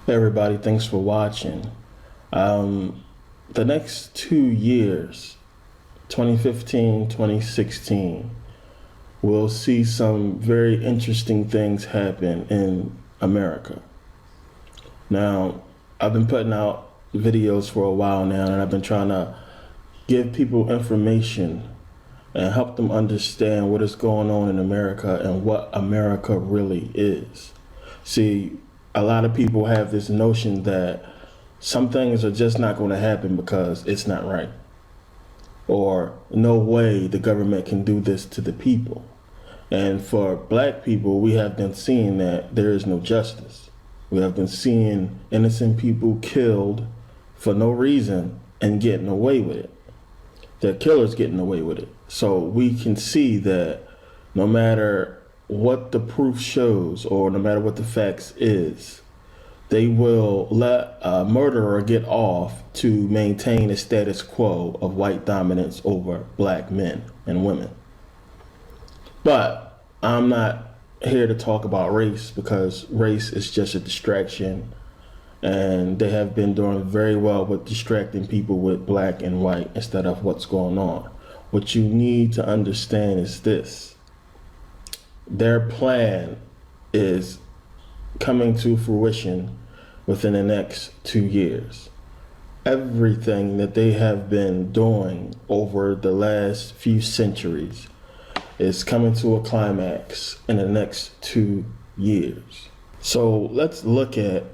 Hey everybody, thanks for watching. The next 2 years, 2015, 2016, we'll see some very interesting things happen in America. Now, I've been putting out videos for a while now, and I've been trying to give people information and help them understand what is going on in America and what America really is. See, a lot of people have this notion that some things are just not going to happen because it's not right. Or no way the government can do this to the people. And for black people, we have been seeing that there is no justice. We have been seeing innocent people killed for no reason and getting away with it. The killer's getting away with it. So we can see that no matter what the proof shows or no matter what the facts is, they will let a murderer get off to maintain a status quo of white dominance over black men and women. But I'm not here to talk about race because race is just a distraction, and they have been doing very well with distracting people with black and white instead of what's going on. What you need to understand is this. Their plan is coming to fruition within the next 2 years. Everything that they have been doing over the last few centuries is coming to a climax in the next 2 years. So let's look at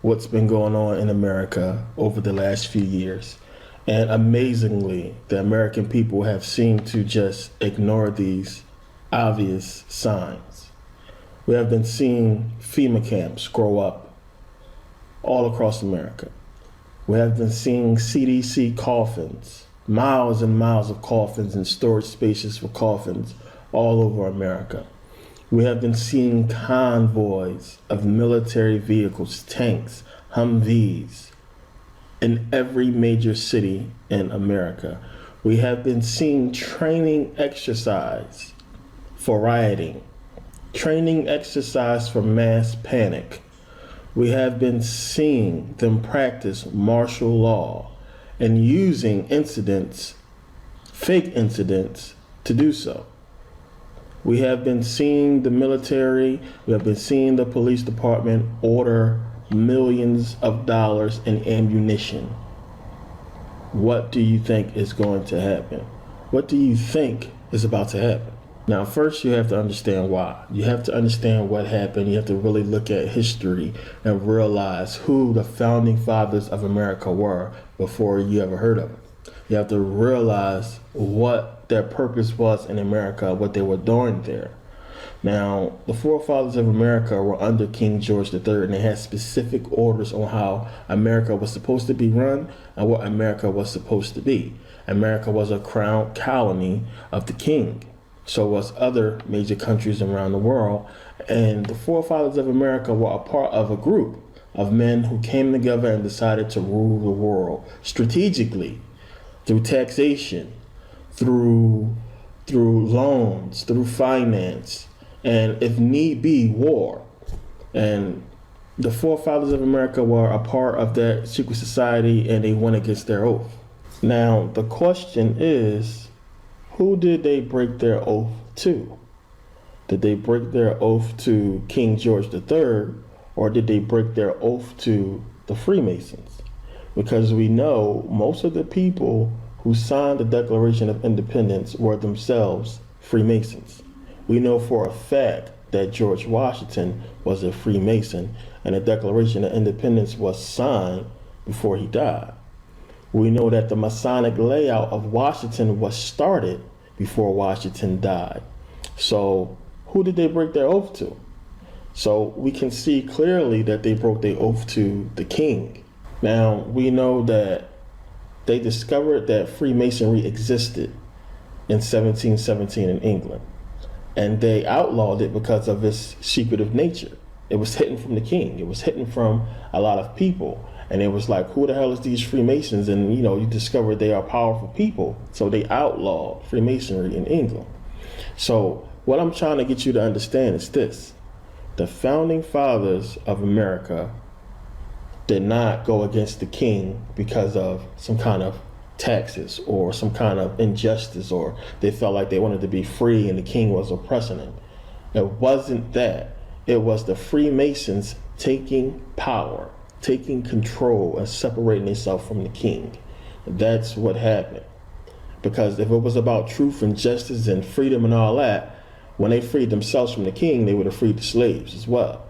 what's been going on in America over the last few years. And amazingly, the American people have seemed to just ignore these obvious signs. We have been seeing FEMA camps grow up all across America. We have been seeing CDC coffins, miles and miles of coffins and storage spaces for coffins all over America. We have been seeing convoys of military vehicles, tanks, Humvees, in every major city in America. We have been seeing training exercise for rioting, training exercise for mass panic. We have been seeing them practice martial law and using incidents, fake incidents, to do so. We have been seeing the military, we have been seeing the police department order millions of dollars in ammunition. What do you think is going to happen? What do you think is about to happen? Now, first you have to understand why. You have to understand what happened. You have to really look at history and realize who the founding fathers of America were before you ever heard of them. You have to realize what their purpose was in America, what they were doing there. Now, the forefathers of America were under King George III, and they had specific orders on how America was supposed to be run and what America was supposed to be. America was a crown colony of the king. So was other major countries around the world. And the forefathers of America were a part of a group of men who came together and decided to rule the world strategically through taxation, through loans, through finance, and if need be, war. And the forefathers of America were a part of that secret society, and they went against their oath. Now, the question is, who did they break their oath to? Did they break their oath to King George III, or did they break their oath to the Freemasons? Because we know most of the people who signed the Declaration of Independence were themselves Freemasons. We know for a fact that George Washington was a Freemason, and the Declaration of Independence was signed before he died. We know that the Masonic layout of Washington was started before Washington died. So who did they break their oath to? So we can see clearly that they broke their oath to the king. Now, we know that they discovered that Freemasonry existed in 1717 in England, and they outlawed it because of its secretive nature. It was hidden from the king. It was hidden from a lot of people. And it was like, who the hell is these Freemasons? And, you discover they are powerful people. So they outlawed Freemasonry in England. So what I'm trying to get you to understand is this. The founding fathers of America did not go against the king because of some kind of taxes or some kind of injustice, or they felt like they wanted to be free and the king was oppressing them. It wasn't that. It was the Freemasons taking power, taking control, and separating themselves from the king. That's what happened. Because if it was about truth and justice and freedom and all that, when they freed themselves from the king, they would have freed the slaves as well.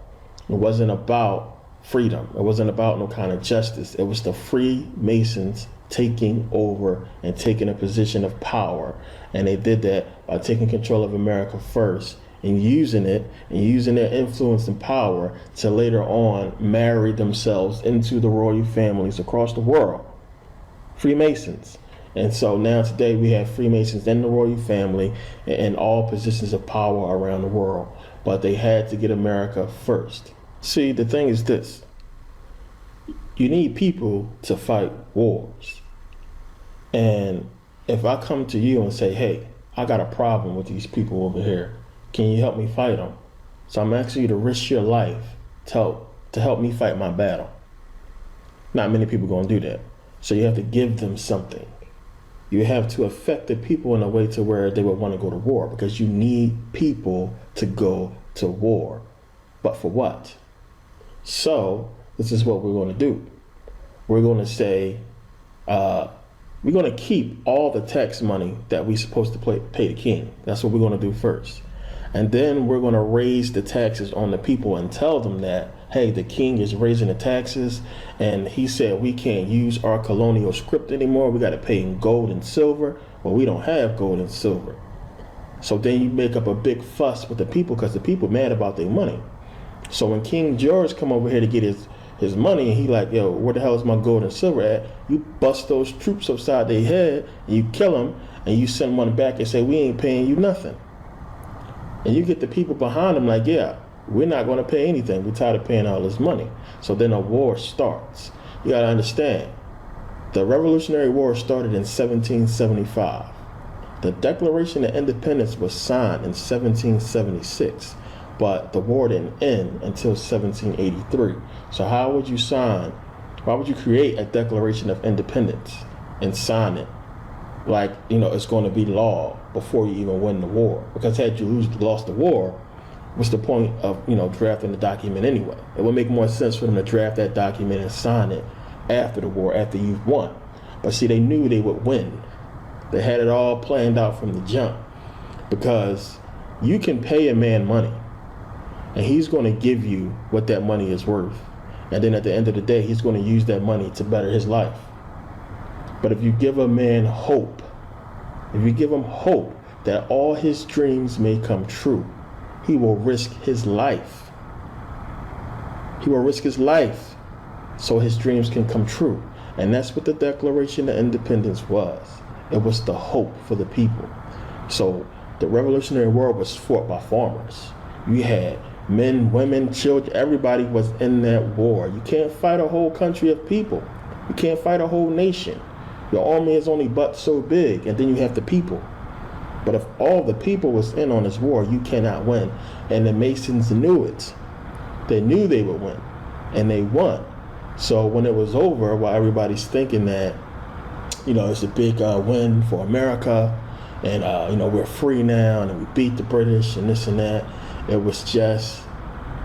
It wasn't about freedom. It wasn't about no kind of justice. It was the Freemasons taking over and taking a position of power. And they did that by taking control of America first and using it and using their influence and power to later on marry themselves into the royal families across the world. Freemasons. And so now today we have Freemasons in the royal family in all positions of power around the world. But they had to get America first. See, the thing is this. You need people to fight wars. And if I come to you and say, hey, I got a problem with these people over here, can you help me fight them? So I'm asking you to risk your life to help me fight my battle. Not many people going to do that. So you have to give them something. You have to affect the people in a way to where they would want to go to war, because you need people to go to war. But for what? So this is what we're going to do. We're going to say, we're going to keep all the tax money that we're supposed to pay the king. That's what we're going to do first. And then we're going to raise the taxes on the people and tell them that, hey, the king is raising the taxes, and he said we can't use our colonial script anymore. We got to pay in gold and silver. Well, we don't have gold and silver. So then you make up a big fuss with the people because the people mad about their money. So when King George come over here to get his money, and he like, yo, where the hell is my gold and silver at? You bust those troops upside their head, and you kill them, and you send one back and say, we ain't paying you nothing. And you get the people behind them like, yeah, we're not going to pay anything. We're tired of paying all this money. So then a war starts. You got to understand, the Revolutionary War started in 1775. The Declaration of Independence was signed in 1776, but the war didn't end until 1783. So how would you why would you create a Declaration of Independence and sign it like, it's going to be law before you even win the war? Because had you lost the war, what's the point of, drafting the document anyway? It would make more sense for them to draft that document and sign it after the war, after you've won. But see, they knew they would win. They had it all planned out from the jump, because you can pay a man money and he's going to give you what that money is worth. And then at the end of the day, he's going to use that money to better his life. But if you give a man hope, if you give him hope that all his dreams may come true, he will risk his life. He will risk his life so his dreams can come true. And that's what the Declaration of Independence was. It was the hope for the people. So the Revolutionary War was fought by farmers. You had men, women, children, everybody was in that war. You can't fight a whole country of people. You can't fight a whole nation. Your army is only but so big, and then you have the people. But if all the people was in on this war, you cannot win. And the Masons knew it. They knew they would win, and they won. So when it was over, while everybody's thinking that, it's a big win for America, and we're free now, and we beat the British and this and that, it was just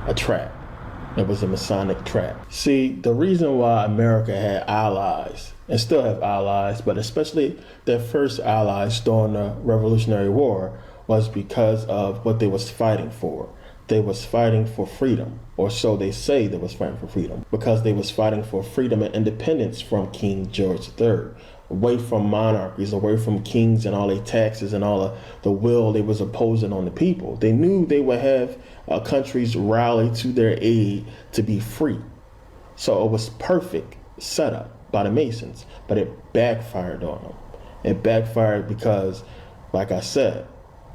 a trap. It was a Masonic trap. See, the reason why America had allies, and still have allies, but especially their first allies during the Revolutionary War, was because of what they was fighting for. They was fighting for freedom, or so they say they was fighting for freedom, because they was fighting for freedom and independence from King George III, away from monarchies, away from kings and all their taxes and all the will they was opposing on the people. They knew they would have countries rally to their aid to be free. So it was perfect setup by the Masons, but it backfired on them. It backfired because, like I said,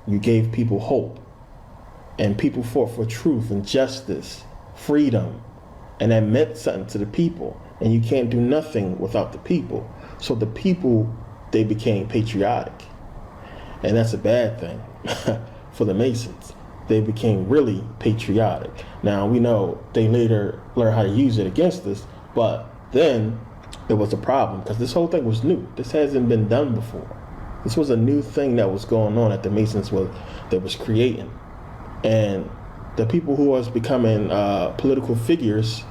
you gave people hope, and people fought for truth and justice, freedom, and that meant something to the people. And you can't do nothing without the people. So the people, they became patriotic. And that's a bad thing for the Masons. They became really patriotic. Now, we know they later learned how to use it against us, But then there was a problem because this whole thing was new. This hasn't been done before. This was a new thing that was going on that the Masons was creating. And the people who was becoming political figures,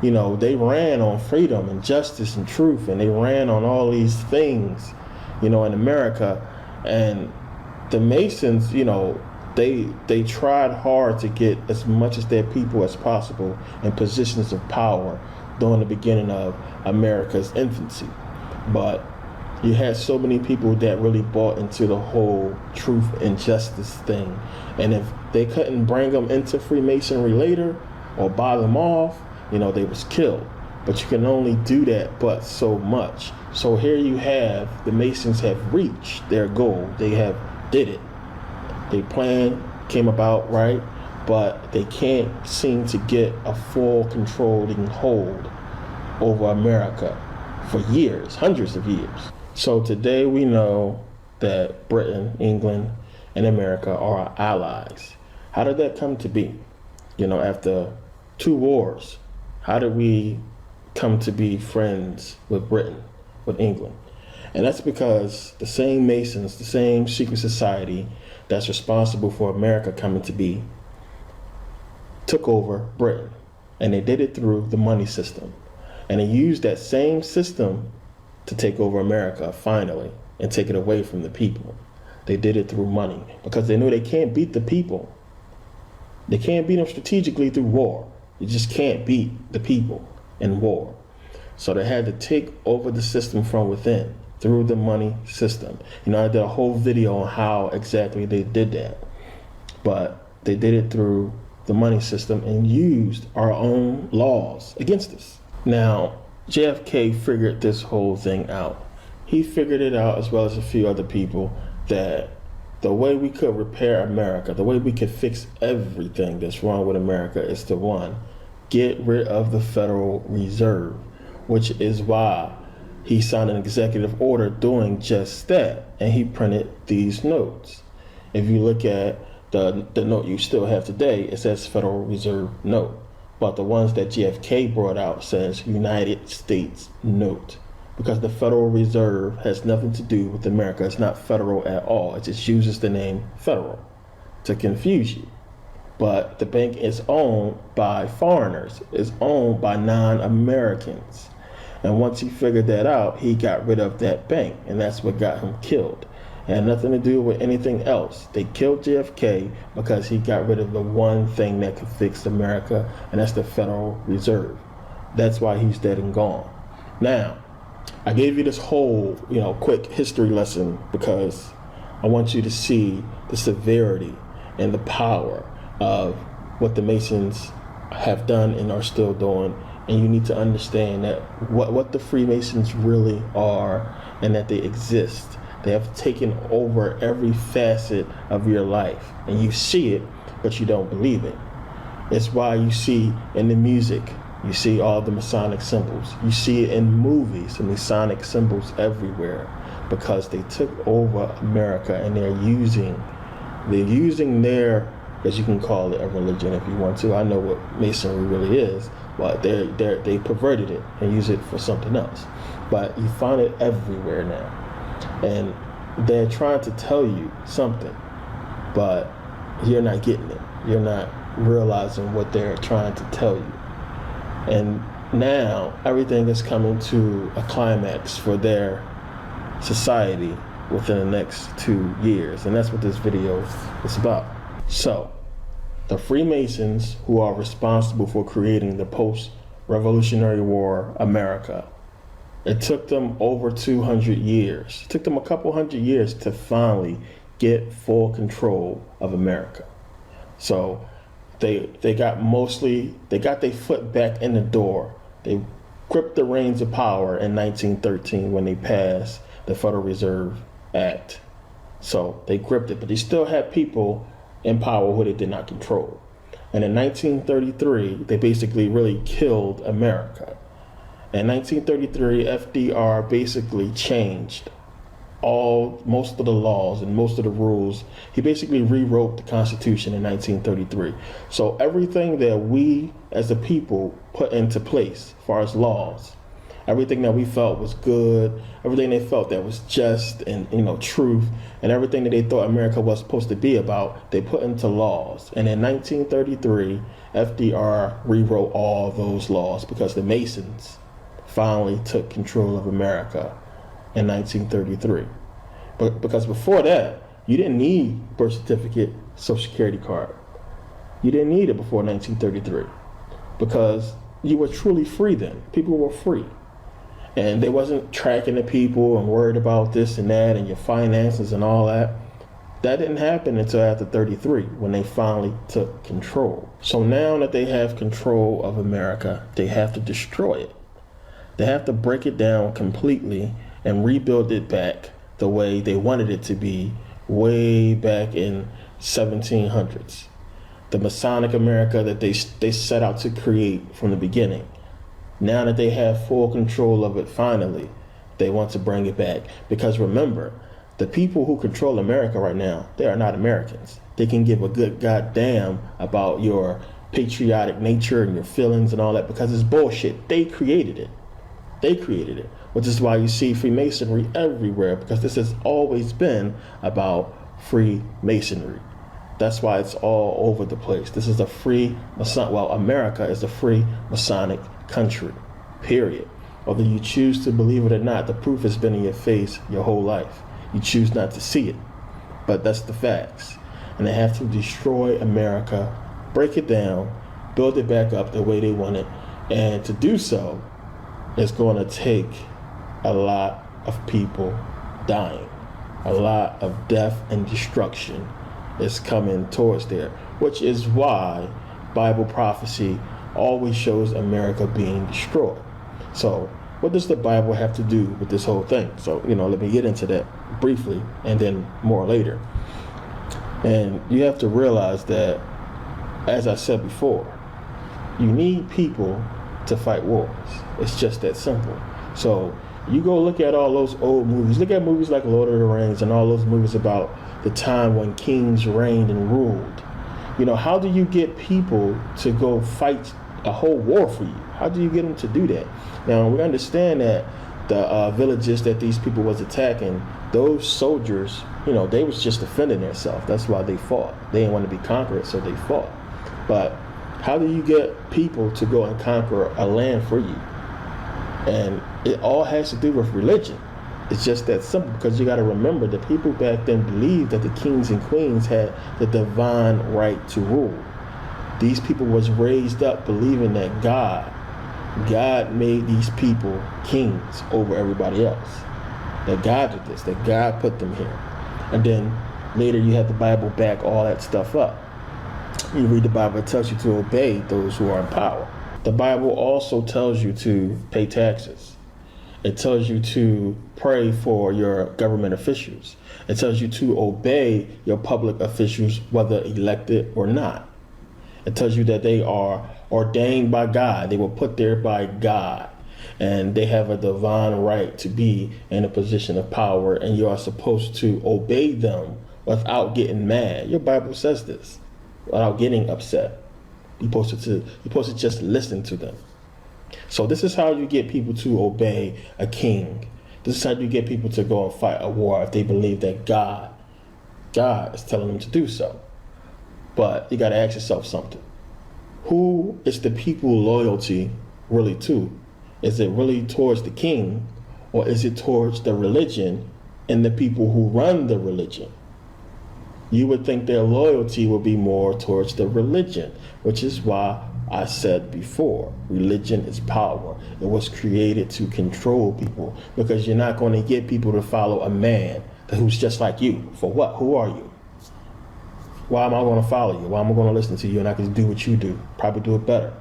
you know, they ran on freedom and justice and truth, and they ran on all these things, you know, in America. And the Masons, you know, they tried hard to get as much as their people as possible in positions of power during the beginning of America's infancy. But you had so many people that really bought into the whole truth and justice thing. And if they couldn't bring them into Freemasonry later or buy them off, you know, they was killed. But you can only do that but so much. So here you have the Masons have reached their goal. They have did it. Their plan came about, right? But they can't seem to get a full controlling hold over America for years, hundreds of years. So today we know that Britain, England, and America are our allies. How did that come to be? You know, after 2 wars, how did we come to be friends with Britain, with England? And that's because the same Masons, the same secret society that's responsible for America coming to be, took over Britain. And they did it through the money system. And they used that same system to take over America finally and take it away from the people. They did it through money because they knew they can't beat the people. They can't beat them strategically through war. You just can't beat the people in war. So they had to take over the system from within through the money system. You know, I did a whole video on how exactly they did that. But they did it through the money system and used our own laws against us. Now, JFK figured this whole thing out. He figured it out, as well as a few other people, that the way we could repair America, the way we could fix everything that's wrong with America is to, one, get rid of the Federal Reserve, which is why he signed an executive order doing just that, and he printed these notes. If you look at the note you still have today, it says Federal Reserve note. But the ones that JFK brought out says United States note, because the Federal Reserve has nothing to do with America. It's not federal at all. It just uses the name federal to confuse you. But the bank is owned by foreigners. It's owned by non-Americans. And once he figured that out, he got rid of that bank, and that's what got him killed. It had nothing to do with anything else. They killed JFK because he got rid of the one thing that could fix America, and that's the Federal Reserve. That's why he's dead and gone. Now, I gave you this whole, quick history lesson because I want you to see the severity and the power of what the Masons have done and are still doing. And you need to understand that what the Freemasons really are, and that they exist. They have taken over every facet of your life, and you see it, but you don't believe it. It's why you see in the music, you see all the Masonic symbols. You see it in movies, the Masonic symbols everywhere, because they took over America, and they're using their, as you can call it, a religion if you want to. I know what Masonry really is, but they perverted it and use it for something else. But you find it everywhere now. And they're trying to tell you something, but you're not getting it. You're not realizing what they're trying to tell you. And now everything is coming to a climax for their society within the next 2 years. And that's what this video is about. So, the Freemasons, who are responsible for creating the post-Revolutionary War America, it took them over 200 years. It took them a couple hundred years to finally get full control of America. So they got their foot back in the door. They gripped the reins of power in 1913 when they passed the Federal Reserve Act. So they gripped it, but they still had people in power who they did not control. And in 1933, they basically really killed America. In 1933, FDR basically changed most of the laws and most of the rules. He basically rewrote the Constitution in 1933. So everything that we as a people put into place as far as laws, everything that we felt was good, everything they felt that was just and truth, and everything that they thought America was supposed to be about, they put into laws. And in 1933, FDR rewrote all those laws because the Masons finally took control of America in 1933. But because before that, you didn't need birth certificate, social security card. You didn't need it before 1933 because you were truly free then. People were free. And they wasn't tracking the people and worried about this and that and your finances and all that. That didn't happen until after 33 when they finally took control. So now that they have control of America, they have to destroy it. They have to break it down completely and rebuild it back the way they wanted it to be way back in 1700s. The Masonic America that they set out to create from the beginning. Now that they have full control of it finally, they want to bring it back. Because remember, the people who control America right now, they are not Americans. They can give a good goddamn about your patriotic nature and your feelings and all that because it's bullshit. They created it. They created it, which is why you see Freemasonry everywhere, because this has always been about Freemasonry. That's why it's all over the place. This is a free Mason. Well, America is a free Masonic country, period. Whether you choose to believe it or not, the proof has been in your face your whole life. You choose not to see it, but that's the facts. And they have to destroy America, break it down, build it back up the way they want it, and to do so, it's going to take a lot of people dying. A lot of death and destruction is coming towards there, which is why Bible prophecy always shows America being destroyed. So what does the Bible have to do with this whole thing? So, let me get into that briefly and then more later. And you have to realize that, as I said before, you need people to fight wars. It's just that simple. So you go look at all those old movies. Look at movies like Lord of the Rings and all those movies about the time when kings reigned and ruled. How do you get people to go fight a whole war for you? How do you get them to do that? Now, we understand that the villages that these people was attacking, those soldiers, they was just defending themselves. That's why they fought. They didn't want to be conquered, so they fought. But how do you get people to go and conquer a land for you? And it all has to do with religion. It's just that simple, because you got to remember the people back then believed that the kings and queens had the divine right to rule. These people was raised up believing that God made these people kings over everybody else. That God did this, that God put them here. And then later you have the Bible back all that stuff up. You read the Bible, it tells you to obey those who are in power. The Bible also tells you to pay taxes. It tells you to pray for your government officials. It tells you to obey your public officials, whether elected or not. It tells you that they are ordained by God. They were put there by God. And they have a divine right to be in a position of power. And you are supposed to obey them without getting mad. Your Bible says this. Without getting upset. You're supposed to just listen to them. So this is how you get people to obey a king. This is how you get people to go and fight a war if they believe that God is telling them to do so. But you got to ask yourself something. Who is the people loyalty really to? Is it really towards the king, or is it towards the religion and the people who run the religion? You would think their loyalty would be more towards the religion, which is why I said before, religion is power. It was created to control people, because you're not going to get people to follow a man who's just like you. For what? Who are you? Why am I going to follow you? Why am I going to listen to you and I can do what you do? Probably do it better.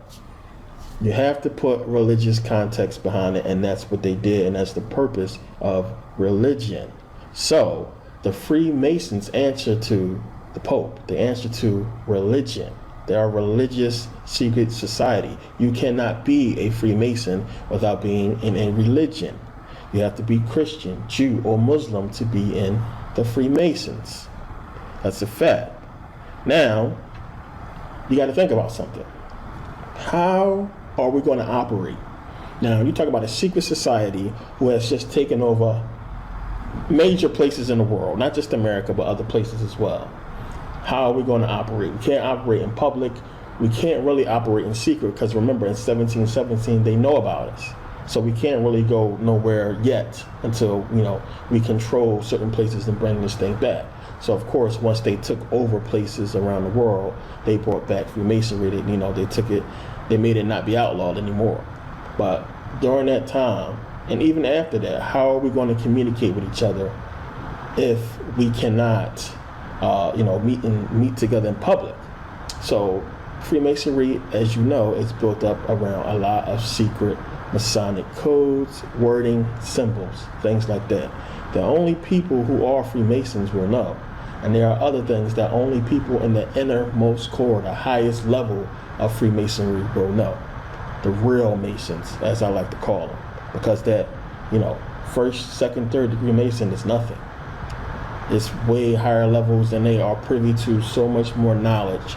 You have to put religious context behind it, and that's what they did, and that's the purpose of religion. So the Freemasons answer to the Pope. They answer to religion. They are a religious secret society. You cannot be a Freemason without being in a religion. You have to be Christian, Jew, or Muslim to be in the Freemasons. That's a fact. Now, you got to think about something. How are we going to operate? Now, you talk about a secret society who has just taken over major places in the world, not just America, but other places as well. How are we going to operate? We can't operate in public. We can't really operate in secret because remember, in 1717, they know about us. So we can't really go nowhere yet until, we control certain places and bring this thing back. So of course, once they took over places around the world, they brought back Freemasonry. They took it, they made it not be outlawed anymore. But during that time, and even after that, how are we going to communicate with each other if we cannot, meet together in public? So Freemasonry, as you know, is built up around a lot of secret Masonic codes, wording, symbols, things like that. The only people who are Freemasons will know. And there are other things that only people in the innermost core, the highest level of Freemasonry will know. The real Masons, as I like to call them. Because that, first, second, third degree Mason is nothing. It's way higher levels and they are privy to so much more knowledge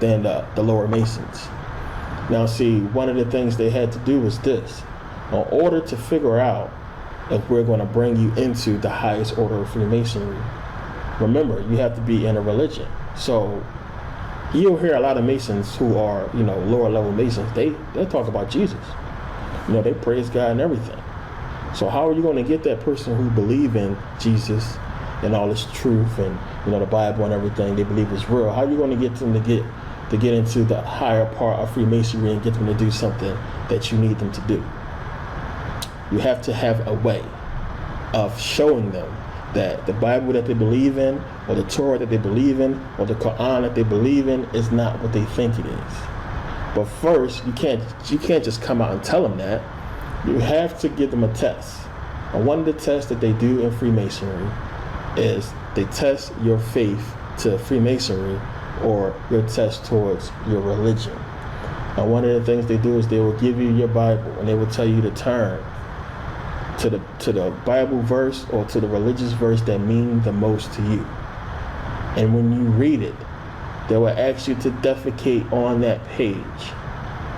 than the lower Masons. Now see, one of the things they had to do was this. In order to figure out if we're going to bring you into the highest order of Freemasonry, remember, you have to be in a religion. So you'll hear a lot of Masons who are, lower level Masons, they talk about Jesus. They praise God and everything. So how are you going to get that person who believe in Jesus and all this truth and, the Bible and everything they believe is real? How are you going to get them to get into the higher part of Freemasonry and get them to do something that you need them to do? You have to have a way of showing them that the Bible that they believe in, or the Torah that they believe in, or the Quran that they believe in is not what they think it is. But first, you can't just come out and tell them that. You have to give them a test. And one of the tests that they do in Freemasonry is they test your faith to Freemasonry or your test towards your religion. And one of the things they do is they will give you your Bible and they will tell you to turn to the Bible verse or to the religious verse that mean the most to you. And when you read it, they will ask you to defecate on that page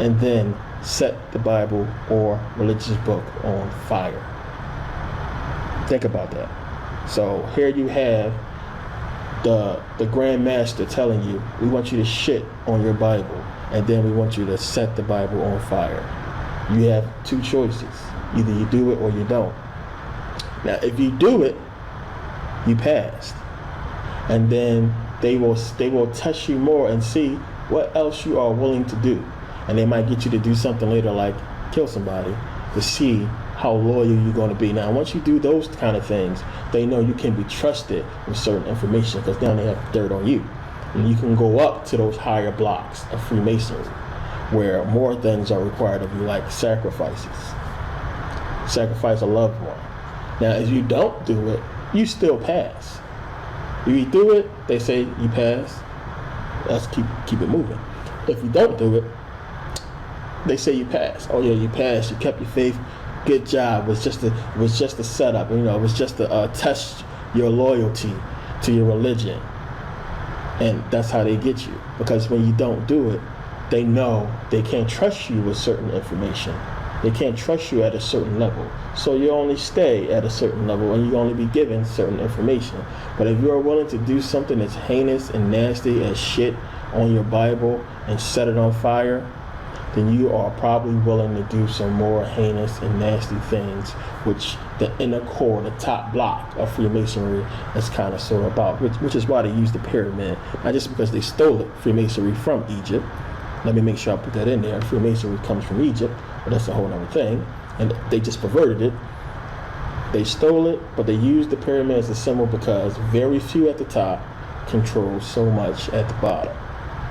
and then set the Bible or religious book on fire. Think about that. So here you have the Grand Master telling you, we want you to shit on your Bible, and then we want you to set the Bible on fire. You have two choices. Either you do it or you don't. Now, if you do it, you passed. And then they will test you more and see what else you are willing to do. And they might get you to do something later like kill somebody to see how loyal you're going to be. Now, once you do those kind of things, they know you can be trusted with certain information because now they have dirt on you. And you can go up to those higher blocks of Freemasonry where more things are required of you, like sacrifices. Sacrifice a loved one. Now, if you don't do it, you still pass. If you do it, they say you pass. Let's keep it moving. If you don't do it, they say you pass. Oh yeah, you passed. You kept your faith. Good job. It was just a setup. It was just to test your loyalty to your religion, and that's how they get you. Because when you don't do it, they know they can't trust you with certain information. They can't trust you at a certain level. So you only stay at a certain level and you only be given certain information. But if you're willing to do something that's heinous and nasty as shit on your Bible and set it on fire, then you are probably willing to do some more heinous and nasty things, which the inner core, the top block of Freemasonry is kind of sort of about, which is why they use the pyramid. Not just because they stole it, Freemasonry from Egypt. Let me make sure I put that in there. Freemasonry comes from Egypt, but that's a whole other thing. And they just perverted it. They stole it, but they used the pyramid as a symbol because very few at the top control so much at the bottom.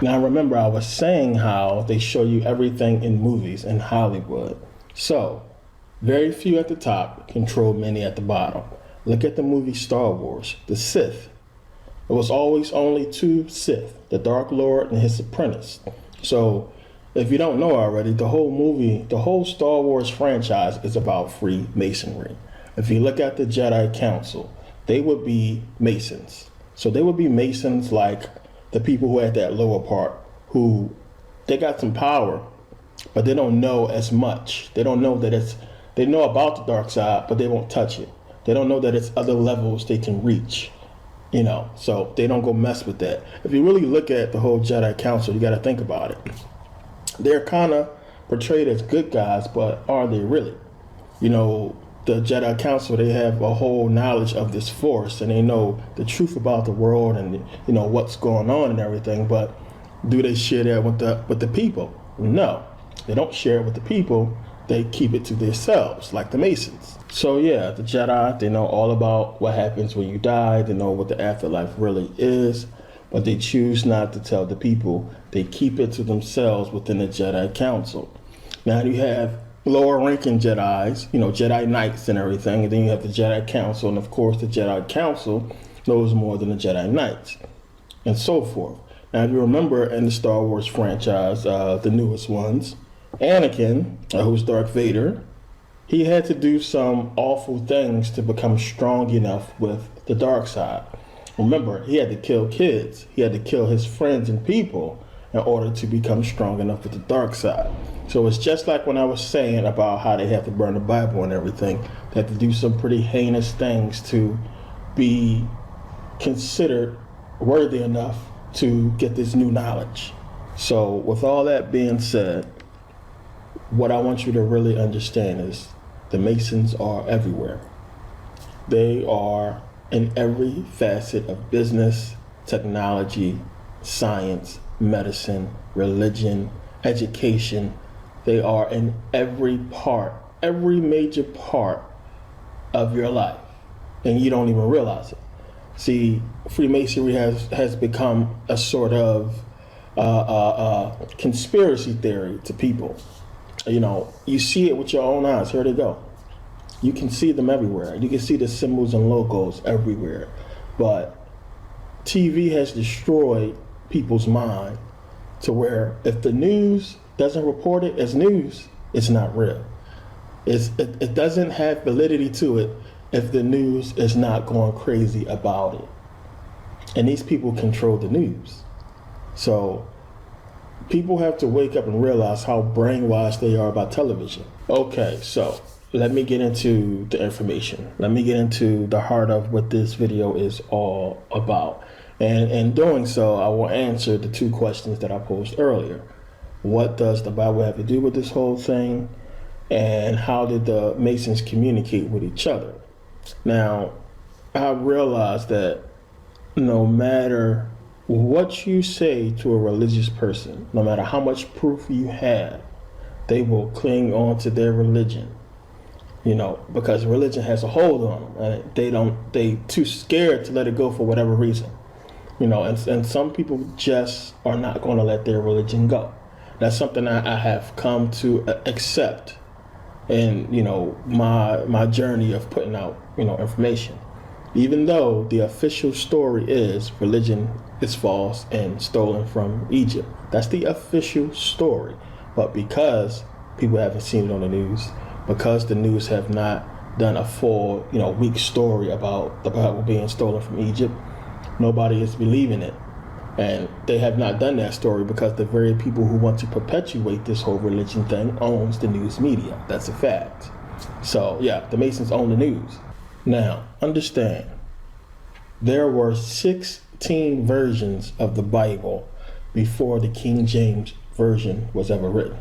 Now remember, I was saying how they show you everything in movies in Hollywood. So, very few at the top control many at the bottom. Look at the movie Star Wars, the Sith. It was always only two Sith, the Dark Lord and his apprentice. So, if you don't know already, the whole Star Wars franchise is about Freemasonry. If you look at the Jedi Council, they would be Masons. So they would be Masons like the people who had that lower part, who they got some power, but they don't know as much. They don't know that they know about the dark side, but they won't touch it. They don't know that it's other levels they can reach, so they don't go mess with that. If you really look at the whole Jedi Council, you got to think about it. They're kind of portrayed as good guys, but are they really? The Jedi Council, they have a whole knowledge of this force, and they know the truth about the world and what's going on and everything. But do they share that with the people? No, they don't share it with the people. They keep it to themselves, like the Masons. So yeah, the Jedi, they know all about what happens when you die. They know what the afterlife really is, but they choose not to tell the people. They keep it to themselves within the Jedi Council. Now you have lower ranking Jedis, Jedi Knights and everything, and then you have the Jedi Council, and of course the Jedi Council knows more than the Jedi Knights, and so forth. Now if you remember in the Star Wars franchise, the newest ones, Anakin, who's Darth Vader, he had to do some awful things to become strong enough with the dark side. Remember, he had to kill kids, he had to kill his friends and people in order to become strong enough with the dark side. So it's just like when I was saying about how they have to burn the Bible and everything. They have to do some pretty heinous things to be considered worthy enough to get this new knowledge. So with all that being said, what I want you to really understand is the Masons are everywhere. They are in every facet of business, technology, science, medicine, religion, education. They are in every major part of your life, and you don't even realize it. See, Freemasonry has become a sort of conspiracy theory to people. You see it with your own eyes. Here they go. You can see them everywhere. You can see the symbols and logos everywhere. But TV has destroyed people's mind to where if the news doesn't report it as news, it's not real. It doesn't have validity to it if the news is not going crazy about it. And these people control the news. So people have to wake up and realize how brainwashed they are about television. Okay, so let me get into the information. Let me get into the heart of what this video is all about. And in doing so, I will answer the two questions that I posed earlier. What does the Bible have to do with this whole thing? And how did the Masons communicate with each other? Now, I realized that no matter what you say to a religious person, no matter how much proof you have, they will cling on to their religion. Because religion has a hold on them, and they too scared to let it go for whatever reason. And some people just are not going to let their religion go. That's something I have come to accept in my journey of putting out information. Even though the official story is religion is false and stolen from Egypt. That's the official story. But because people haven't seen it on the news, because the news have not done a full week story about the Bible being stolen from Egypt, nobody is believing it. And they have not done that story because the very people who want to perpetuate this whole religion thing owns the news media. That's a fact. So yeah, the Masons own the news. Now, understand, there were 16 versions of the Bible before the King James Version was ever written.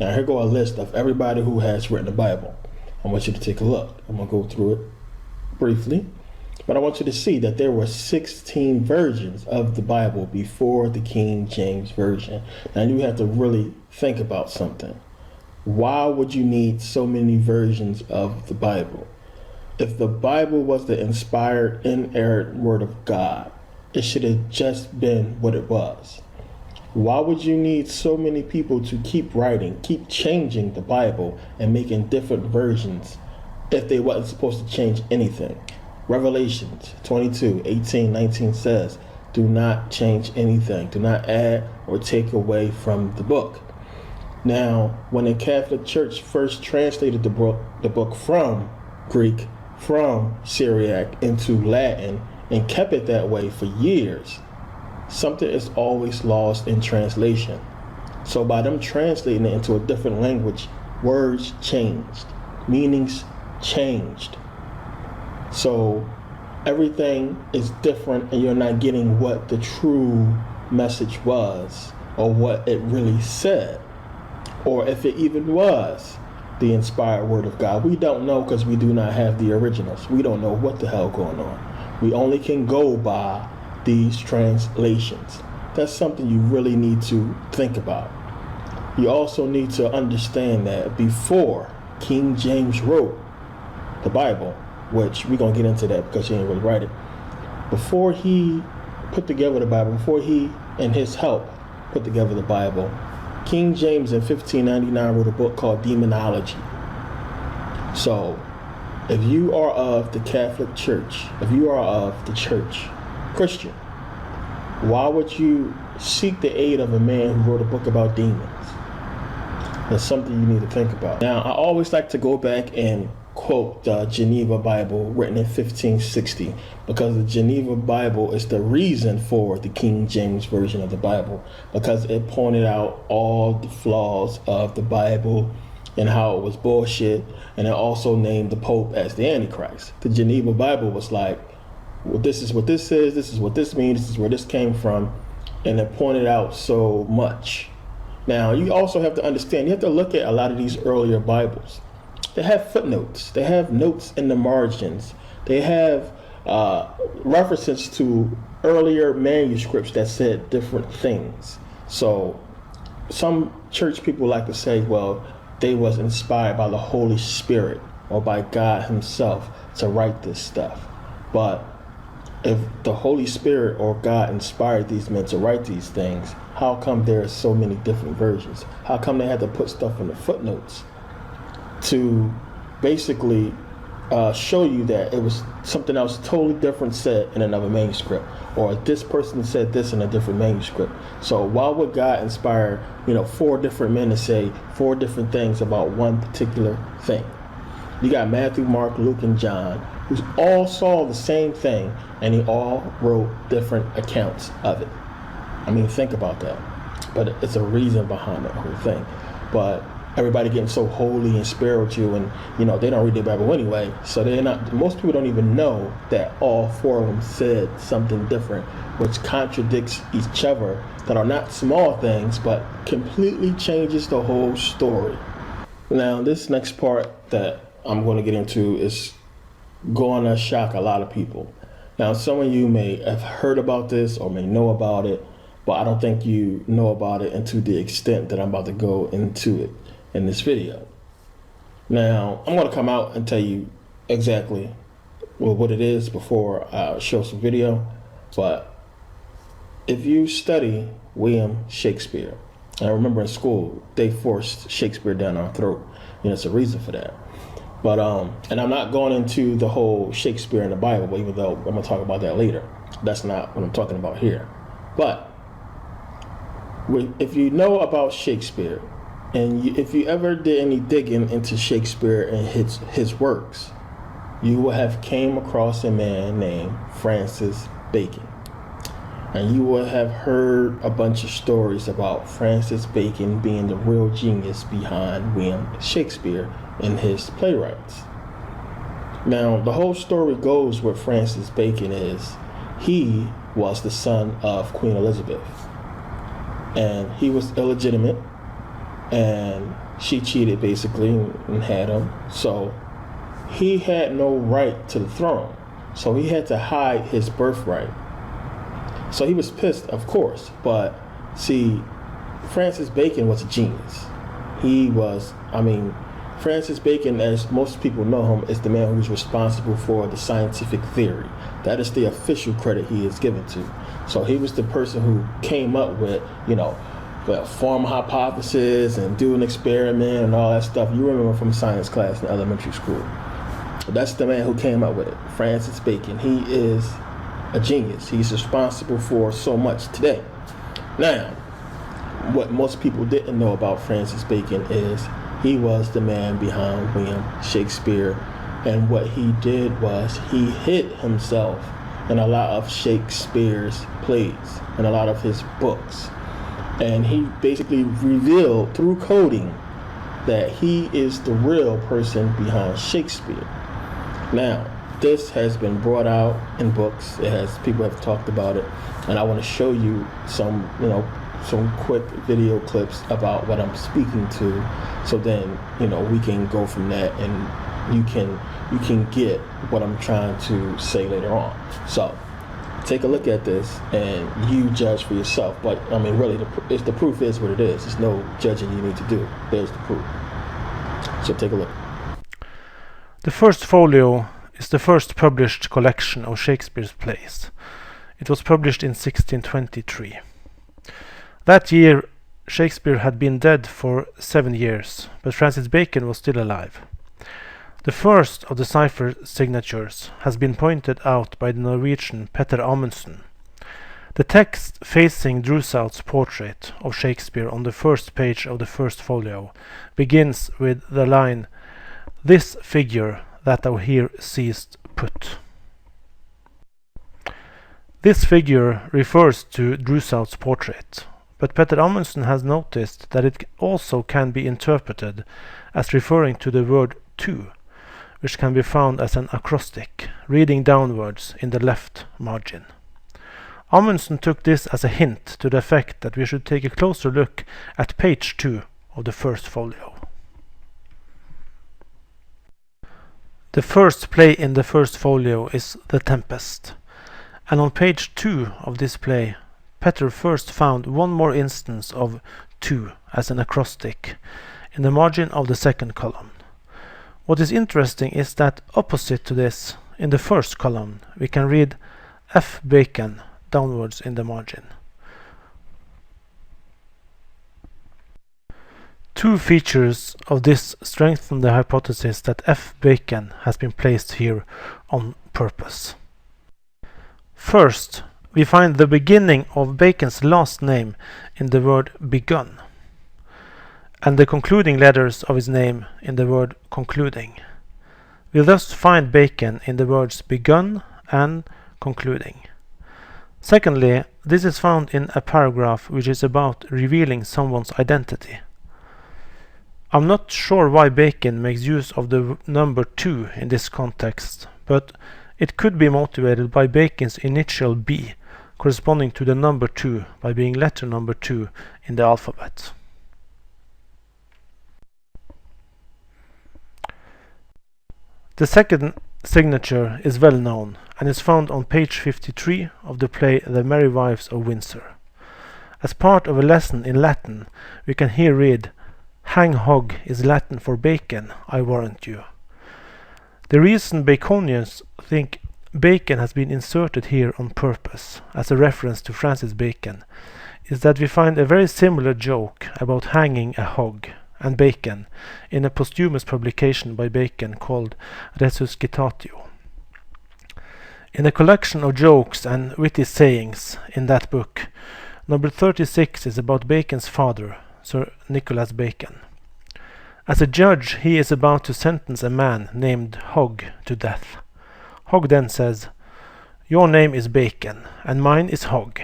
Now here go a list of everybody who has written the Bible. I want you to take a look. I'm going to go through it briefly. But I want you to see that there were 16 versions of the Bible before the King James Version. Now you have to really think about something. Why would you need so many versions of the Bible? If the Bible was the inspired, inerrant word of God, it should have just been what it was. Why would you need so many people to keep writing, keep changing the Bible and making different versions if they wasn't supposed to change anything? Revelations 22:18-19 says, do not change anything. Do not add or take away from the book. Now, when the Catholic Church first translated the book from Greek, from Syriac into Latin, and kept it that way for years, something is always lost in translation. So by them translating it into a different language, words changed, meanings changed. So everything is different, and you're not getting what the true message was, or what it really said, or if it even was the inspired word of God. We don't know, because we do not have the originals. We don't know what the hell going on. We only can go by these translations. That's something you really need to think about. You also need to understand that before King James wrote the Bible, which we're going to get into that because he didn't really write it, before he put together the Bible, before he and his help put together the Bible, King James in 1599 wrote a book called Demonology. So if you are of the Catholic Church, if you are of the church, Christian, why would you seek the aid of a man who wrote a book about demons? That's something you need to think about. Now, I always like to go back and quote the Geneva Bible written in 1560, because the Geneva Bible is the reason for the King James Version of the Bible, because it pointed out all the flaws of the Bible and how it was bullshit, and it also named the Pope as the Antichrist. The Geneva Bible was like, well, this is what this is what this means, this is where this came from, and it pointed out so much. Now, you also have to understand, you have to look at a lot of these earlier Bibles. They have footnotes. They have notes in the margins. They have references to earlier manuscripts that said different things. So some church people like to say, well, they was inspired by the Holy Spirit or by God himself to write this stuff. But if the Holy Spirit or God inspired these men to write these things, how come there are so many different versions? How come they had to put stuff in the footnotes to basically show you that it was something else totally different said in another manuscript, or this person said this in a different manuscript? So why would God inspire, 4 different men to say 4 different things about one particular thing? You got Matthew, Mark, Luke, and John, who all saw the same thing, and they all wrote different accounts of it. I mean, think about that. But it's a reason behind that whole thing. But everybody getting so holy and spiritual, and they don't read their Bible anyway, so most people don't even know that all 4 of them said something different, which contradicts each other, that are not small things, but completely changes the whole story. Now, this next part that I'm going to get into is going to shock a lot of people. Now, some of you may have heard about this or may know about it, but I don't think you know about it into the extent that I'm about to go into it in this video. Now, I'm going to come out and tell you exactly what it is before I show some video. But if you study William Shakespeare, and I remember in school, they forced Shakespeare down our throat. It's a reason for that. But, and I'm not going into the whole Shakespeare in the Bible, even though I'm going to talk about that later. That's not what I'm talking about here. But if you know about Shakespeare, and if you ever did any digging into Shakespeare and his works, you will have came across a man named Francis Bacon. And you will have heard a bunch of stories about Francis Bacon being the real genius behind William Shakespeare and his playwrights. Now, the whole story goes with Francis Bacon is he was the son of Queen Elizabeth. And he was illegitimate, and she cheated basically and had him. So he had no right to the throne. So he had to hide his birthright. So he was pissed, of course. But see, Francis Bacon was a genius. Francis Bacon, as most people know him, is the man who's responsible for the scientific theory. That is the official credit he is given to. So he was the person who came up with, form a hypothesis and do an experiment and all that stuff. You remember from science class in elementary school. That's the man who came up with it, Francis Bacon. He is a genius. He's responsible for so much today. Now, what most people didn't know about Francis Bacon is he was the man behind William Shakespeare. And what he did was he hid himself in a lot of Shakespeare's plays and a lot of his books. And he basically revealed through coding that he is the real person behind Shakespeare. Now, this has been brought out in books. People have talked about it, and I want to show you some quick video clips about what I'm speaking to. So then, we can go from that, and you can get what I'm trying to say later on. So, take a look at this, and you judge for yourself. But I mean, really, the proof is what it is. There's no judging you need to do. There's the proof. So take a look. The first folio is the first published collection of Shakespeare's plays. It was published in 1623. That year, Shakespeare had been dead for 7 years, but Francis Bacon was still alive. The first of the cipher signatures has been pointed out by the Norwegian Petter Amundsen. The text facing Droeshout's portrait of Shakespeare on the first page of the first folio begins with the line, "This figure that thou here seest put." This figure refers to Droeshout's portrait, but Petter Amundsen has noticed that it also can be interpreted as referring to the word to, which can be found as an acrostic, reading downwards in the left margin. Amundsen took this as a hint to the effect that we should take a closer look at page 2 of the first folio. The first play in the first folio is The Tempest, and on page 2 of this play, Petter first found one more instance of to as an acrostic in the margin of the second column. What is interesting is that opposite to this, in the first column, we can read F. Bacon downwards in the margin. Two features of this strengthen the hypothesis that F. Bacon has been placed here on purpose. First, we find the beginning of Bacon's last name in the word begun, and the concluding letters of his name in the word concluding. We thus find Bacon in the words begun and concluding. Secondly, this is found in a paragraph which is about revealing someone's identity. I'm not sure why Bacon makes use of the number 2 in this context, but it could be motivated by Bacon's initial B, corresponding to the number 2 by being letter number 2 in the alphabet. The second signature is well known and is found on page 53 of the play The Merry Wives of Windsor. As part of a lesson in Latin, we can here read, "Hang hog is Latin for bacon, I warrant you." The reason Baconians think bacon has been inserted here on purpose, as a reference to Francis Bacon, is that we find a very similar joke about hanging a hog and bacon in a posthumous publication by Bacon called Resuscitatio. In a collection of jokes and witty sayings in that book, number 36 is about Bacon's father, Sir Nicholas Bacon. As a judge, he is about to sentence a man named Hogg to death. Hogg then says, "Your name is Bacon, and mine is Hogg.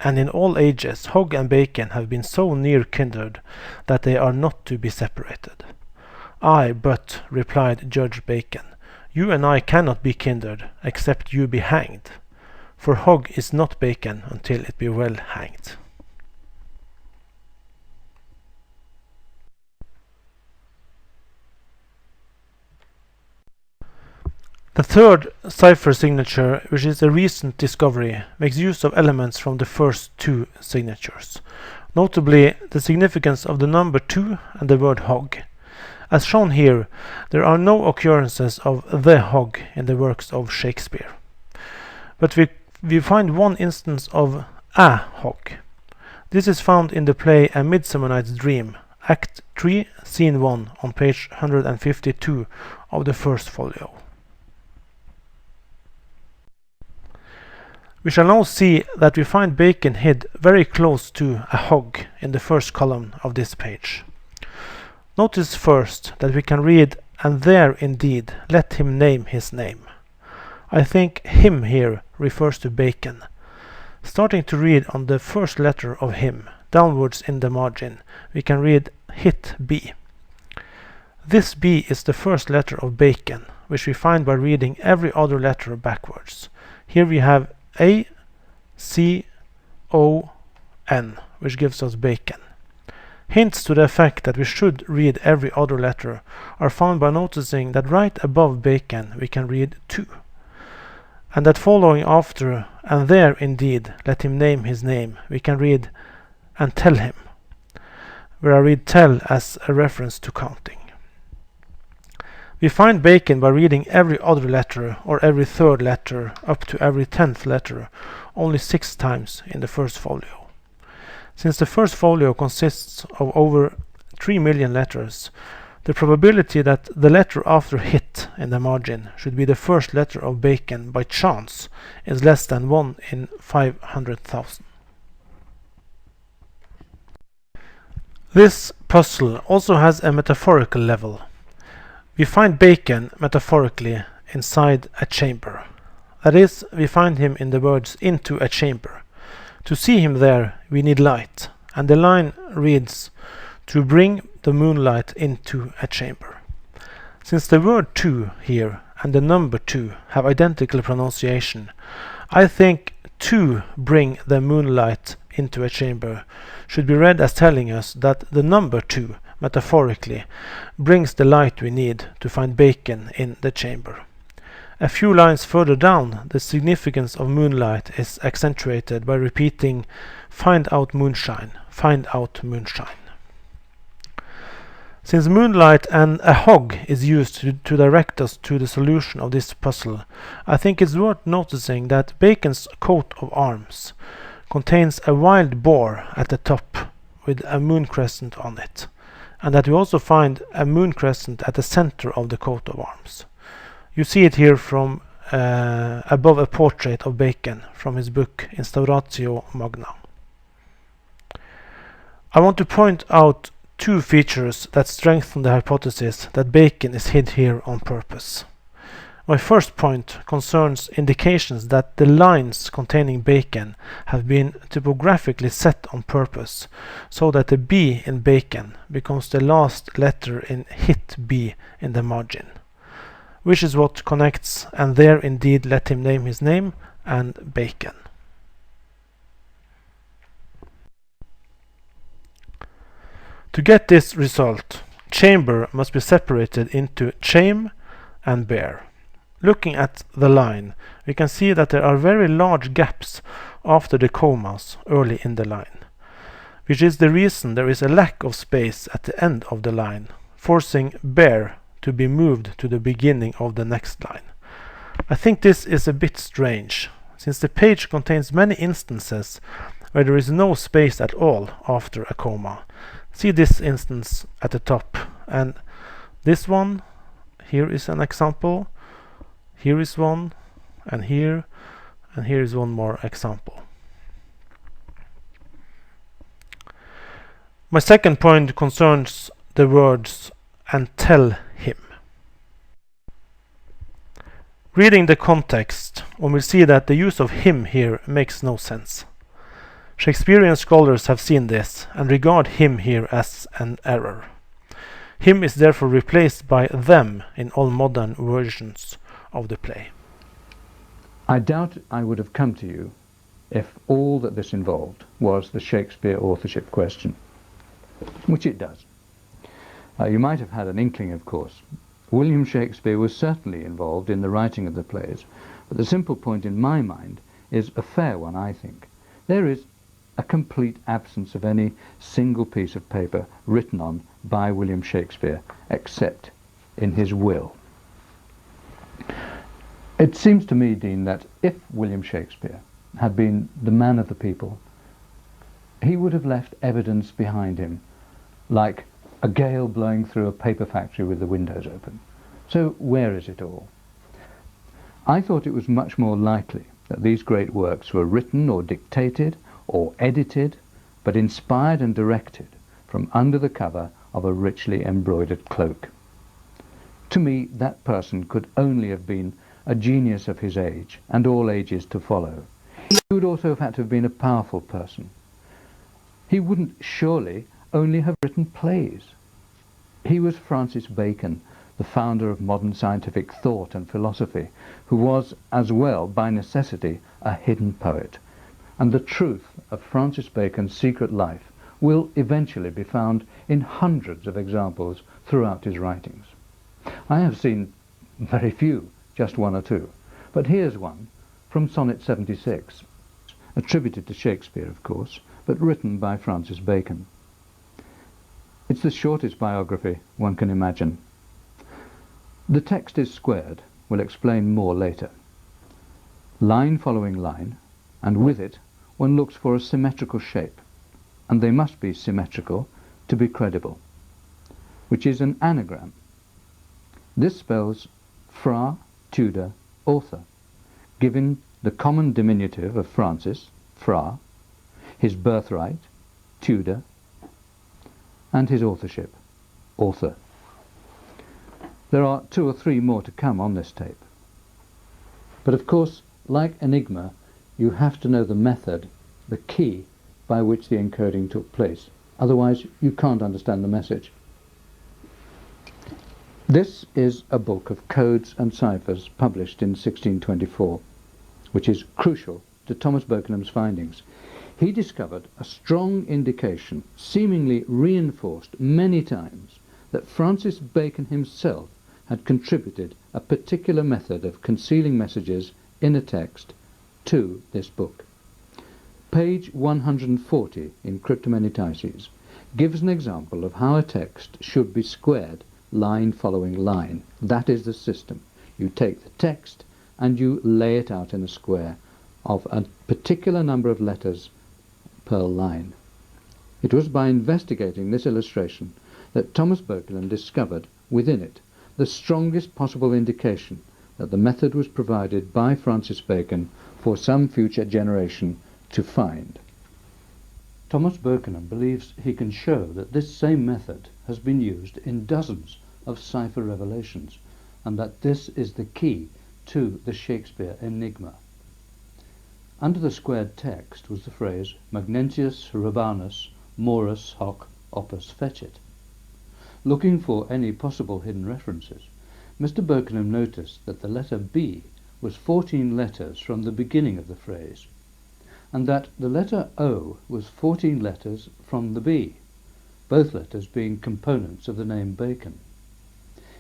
And in all ages, Hogg and Bacon have been so near kindred that they are not to be separated." "Aye, but," replied Judge Bacon, "you and I cannot be kindred, except you be hanged. For Hogg is not Bacon until it be well hanged." The third cipher signature, which is a recent discovery, makes use of elements from the first two signatures, notably the significance of the number 2 and the word hog. As shown here, there are no occurrences of the hog in the works of Shakespeare. But we find one instance of a hog. This is found in the play A Midsummer Night's Dream, Act 3, Scene 1, on page 152 of the first folio. We shall now see that we find Bacon hid very close to a hog in the first column of this page. Notice first that we can read, "and there indeed let him name his name." I think him here refers to Bacon. Starting to read on the first letter of him, downwards in the margin, we can read hit B. This B is the first letter of Bacon, which we find by reading every other letter backwards. Here we have A, C, O, N, which gives us Bacon. Hints to the effect that we should read every other letter are found by noticing that right above Bacon we can read to, and that following after "and there indeed let him name his name" we can read "and tell him," where I read tell as a reference to counting. We find Bacon by reading every other letter or every third letter up to every 10th letter only 6 times in the first folio. Since the first folio consists of over 3 million letters, the probability that the letter after hit in the margin should be the first letter of Bacon by chance is less than 1 in 500,000. This puzzle also has a metaphorical level. We find Bacon metaphorically inside a chamber. That is, we find him in the words "into a chamber." To see him there we need light, and the line reads "to bring the moonlight into a chamber." Since the word "to" here and the number 2 have identical pronunciation, I think "to bring the moonlight into a chamber" should be read as telling us that the number 2, metaphorically, brings the light we need to find Bacon in the chamber. A few lines further down, the significance of moonlight is accentuated by repeating "find out moonshine, find out moonshine." Since moonlight and a hog is used to direct us to the solution of this puzzle, I think it's worth noticing that Bacon's coat of arms contains a wild boar at the top with a moon crescent on it, and that we also find a moon crescent at the center of the coat of arms. You see it here from above a portrait of Bacon from his book Instauratio Magna. I want to point out 2 features that strengthen the hypothesis that Bacon is hid here on purpose. My first point concerns indications that the lines containing Bacon have been typographically set on purpose, so that the B in Bacon becomes the last letter in hit B in the margin, which is what connects "and there indeed let him name his name" and Bacon. To get this result, chamber must be separated into chame and bear. Looking at the line, we can see that there are very large gaps after the commas early in the line, which is the reason there is a lack of space at the end of the line, forcing bear to be moved to the beginning of the next line. I think this is a bit strange, since the page contains many instances where there is no space at all after a comma. See this instance at the top, and this one, here is an example, here is one, and here is one more example. My second point concerns the words "and tell him." Reading the context, one will see that the use of him here makes no sense. Shakespearean scholars have seen this and regard him here as an error. Him is therefore replaced by them in all modern versions of the play. I doubt I would have come to you if all that this involved was the Shakespeare authorship question, which it does. You might have had an inkling, of course. William Shakespeare was certainly involved in the writing of the plays, but the simple point in my mind is a fair one, I think. There is a complete absence of any single piece of paper written on by William Shakespeare, except in his will. It seems to me, Dean, that if William Shakespeare had been the man of the people, he would have left evidence behind him, like a gale blowing through a paper factory with the windows open. So where is it all? I thought it was much more likely that these great works were written or dictated or edited, but inspired and directed from under the cover of a richly embroidered cloak. To me, that person could only have been a genius of his age, and all ages to follow. He would also have had to have been a powerful person. He wouldn't surely only have written plays. He was Francis Bacon, the founder of modern scientific thought and philosophy, who was, as well, by necessity, a hidden poet. And the truth of Francis Bacon's secret life will eventually be found in hundreds of examples throughout his writings. I have seen very few, just one or two, but here's one from Sonnet 76, attributed to Shakespeare, of course, but written by Francis Bacon. It's the shortest biography one can imagine. The text is squared. We'll explain more later. Line following line, and with it one looks for a symmetrical shape, and they must be symmetrical to be credible, which is an anagram. This spells Fra Tudor author, given the common diminutive of Francis, Fra, his birthright, Tudor, and his authorship, author. There are 2 or 3 more to come on this tape. But of course, like Enigma, you have to know the method, the key by which the encoding took place. Otherwise, you can't understand the message. This is a book of codes and ciphers published in 1624, which is crucial to Thomas Bokenham's findings. He discovered a strong indication, seemingly reinforced many times, that Francis Bacon himself had contributed a particular method of concealing messages in a text to this book. Page 140 in Cryptomnetistes gives an example of how a text should be squared line following line. That is the system. You take the text and you lay it out in a square of a particular number of letters per line. It was by investigating this illustration that Thomas Bokenham discovered within it the strongest possible indication that the method was provided by Francis Bacon for some future generation to find. Thomas Bokenham believes he can show that this same method has been used in dozens of cipher revelations, and that this is the key to the Shakespeare enigma. Under the squared text was the phrase Magnentius Rabanus Morus hoc opus fecit. Looking for any possible hidden references, Mr. Bokenham noticed that the letter B was 14 letters from the beginning of the phrase, and that the letter O was 14 letters from the B, both letters being components of the name Bacon.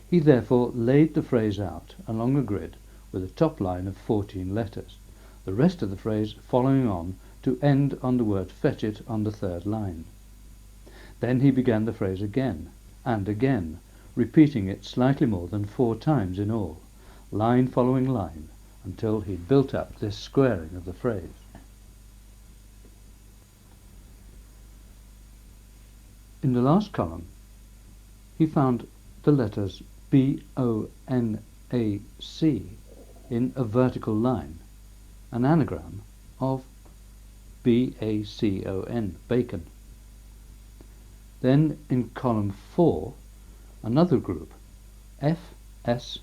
He therefore laid the phrase out along a grid with a top line of 14 letters, the rest of the phrase following on to end on the word fetch on the 3rd line. Then he began the phrase again and again, repeating it slightly more than 4 times in all, line following line, until he'd built up this squaring of the phrase. In the last column, he found the letters B-O-N-A-C in a vertical line, an anagram of B-A-C-O-N, bacon. Then in column 4, another group, F-S-S-A-N-U-I-R,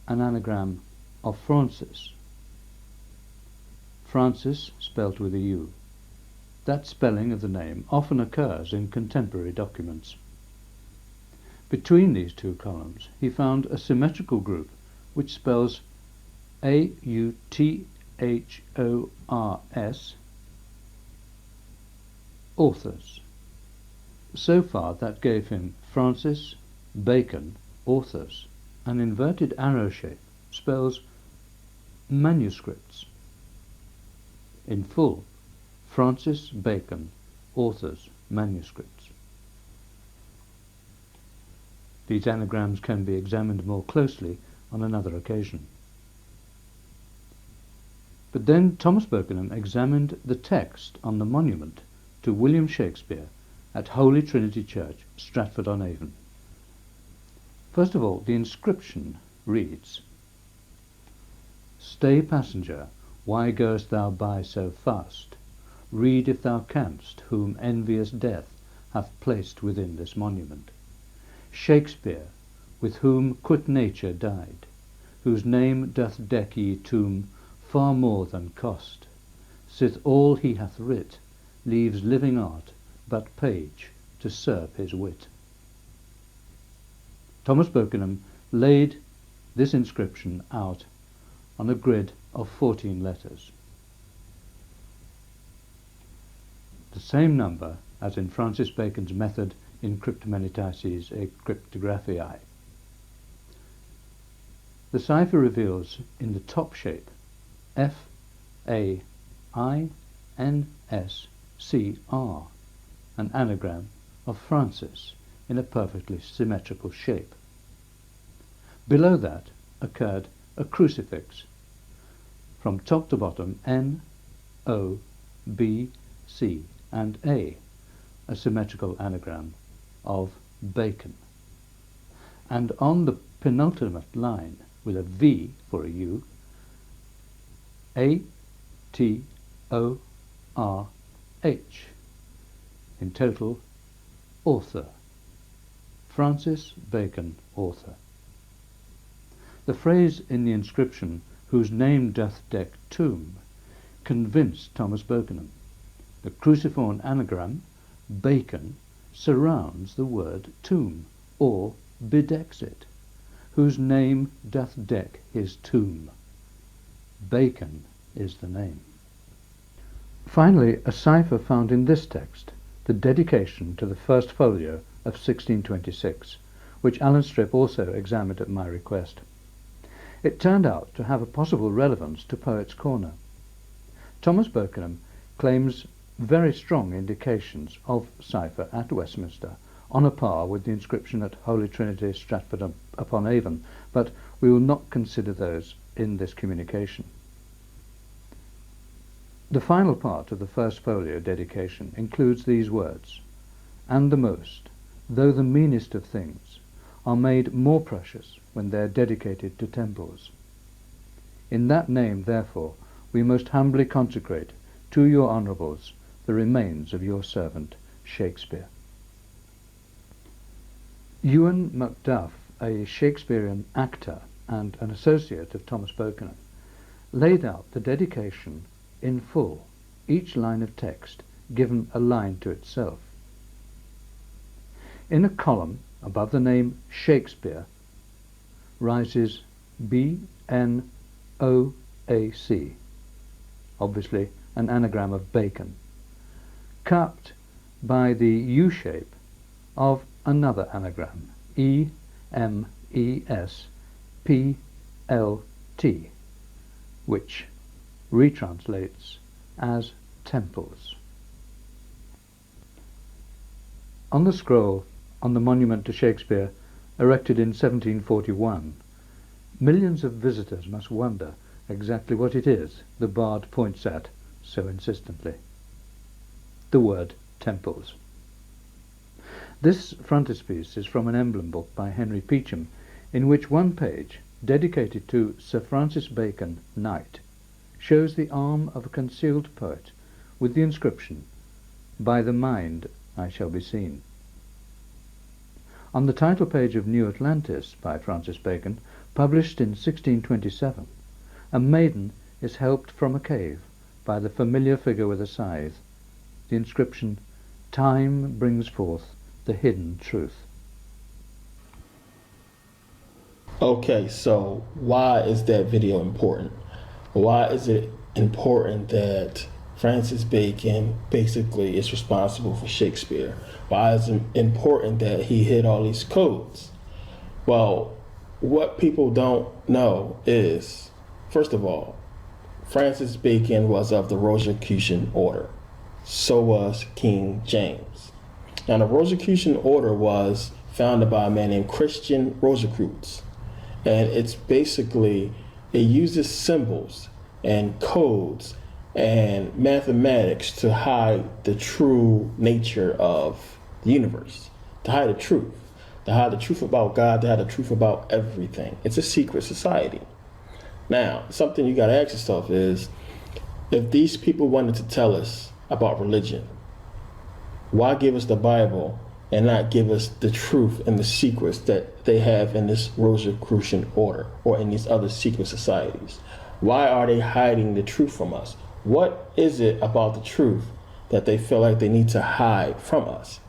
an anagram of Francis. Francis spelt with a U. That spelling of the name often occurs in contemporary documents. Between these 2 columns he found a symmetrical group which spells A-U-T-H-O-R-S, authors. So far that gave him Francis Bacon, authors. An inverted arrow shape spells manuscripts. In full, Francis Bacon, authors, manuscripts. These anagrams can be examined more closely on another occasion. But then Thomas Bokenham examined the text on the monument to William Shakespeare at Holy Trinity Church, Stratford-on-Avon. First of all, the inscription reads, "Stay, passenger, why goest thou by so fast? Read if thou canst, whom envious death hath placed within this monument. Shakespeare, with whom quit nature died, whose name doth deck ye tomb far more than cost, sith all he hath writ leaves living art but page to serve his wit." Thomas Bokenam laid this inscription out on a grid of 14 letters, the same number as in Francis Bacon's method in Cryptomenitates et Cryptographiae. The cipher reveals in the top shape F-A-I-N-S-C-R, an anagram of Francis in a perfectly symmetrical shape. Below that occurred a crucifix. From top to bottom, N, O, B, C, and A, a symmetrical anagram of Bacon. And on the penultimate line, with a V for a U, A, T, O, R, H. In total, author. Francis Bacon, author. The phrase in the inscription, "whose name doth deck tomb," convinced Thomas Bokenam. The cruciform anagram, Bacon, surrounds the word tomb, or bedecks it. Whose name doth deck his tomb. Bacon is the name. Finally, a cipher found in this text, the dedication to the first folio of 1626, which Alan Stripp also examined at my request. It turned out to have a possible relevance to Poets' Corner. Thomas Bokenam claims very strong indications of cipher at Westminster, on a par with the inscription at Holy Trinity, Stratford upon Avon, but we will not consider those in this communication. The final part of the first folio dedication includes these words, "And the most, though the meanest of things, are made more precious when they are dedicated to temples. In that name, therefore, we most humbly consecrate to your honourables the remains of your servant Shakespeare." Ewan Macduff, a Shakespearean actor and an associate of Thomas Bokenam, laid out the dedication in full, each line of text given a line to itself. In a column above the name Shakespeare rises B-N-O-A-C, obviously an anagram of Bacon, capped by the U shape of another anagram, E-M-E-S-P-L-T, which retranslates as temples. On the scroll on the monument to Shakespeare, erected in 1741, millions of visitors must wonder exactly what it is the bard points at so insistently. The word temples. This frontispiece is from an emblem book by Henry Peacham, in which one page, dedicated to Sir Francis Bacon, Knight, shows the arm of a concealed poet with the inscription, "By the mind I shall be seen." On the title page of New Atlantis by Francis Bacon, published in 1627, a maiden is helped from a cave by the familiar figure with a scythe, the inscription, "Time brings forth the hidden truth." Okay, so why is that video important? Why is it important that Francis Bacon basically is responsible for Shakespeare? Why is it important that he hit all these codes? Well, what people don't know is, first of all, Francis Bacon was of the Rosicrucian order. So was King James. Now, the Rosicrucian order was founded by a man named Christian Rosicrucius. And it's basically, it uses symbols and codes and mathematics to hide the true nature of the universe, to hide the truth, They hide the truth about God. They hide the truth about everything. It's a secret society. Now, something you got to ask yourself is, if these people wanted to tell us about religion, why give us the Bible and not give us the truth and the secrets that they have in this Rosicrucian order or in these other secret societies? Why are they hiding the truth from us? What is it about the truth that they feel like they need to hide from us?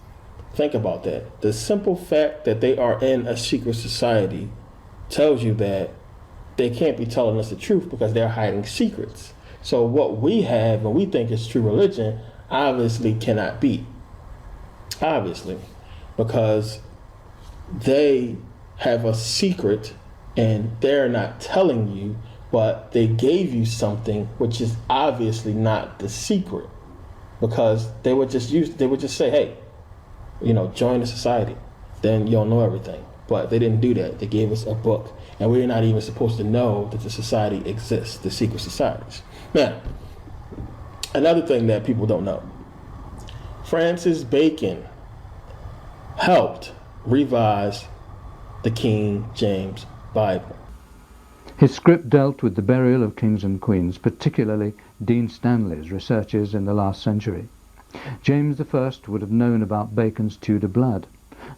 Think about that. The simple fact that they are in a secret society tells you that they can't be telling us the truth because they're hiding secrets. So what we have and we think is true religion obviously cannot be. Obviously, because they have a secret and they're not telling you, but they gave you something which is obviously not the secret, because they would just say, hey, join the society, then you'll know everything. But they didn't do that. They gave us a book, and we're not even supposed to know that the society exists, the secret societies. Now, another thing that people don't know, Francis Bacon helped revise the King James Bible. His script dealt with the burial of kings and queens, particularly Dean Stanley's researches in the last century. James I would have known about Bacon's Tudor blood,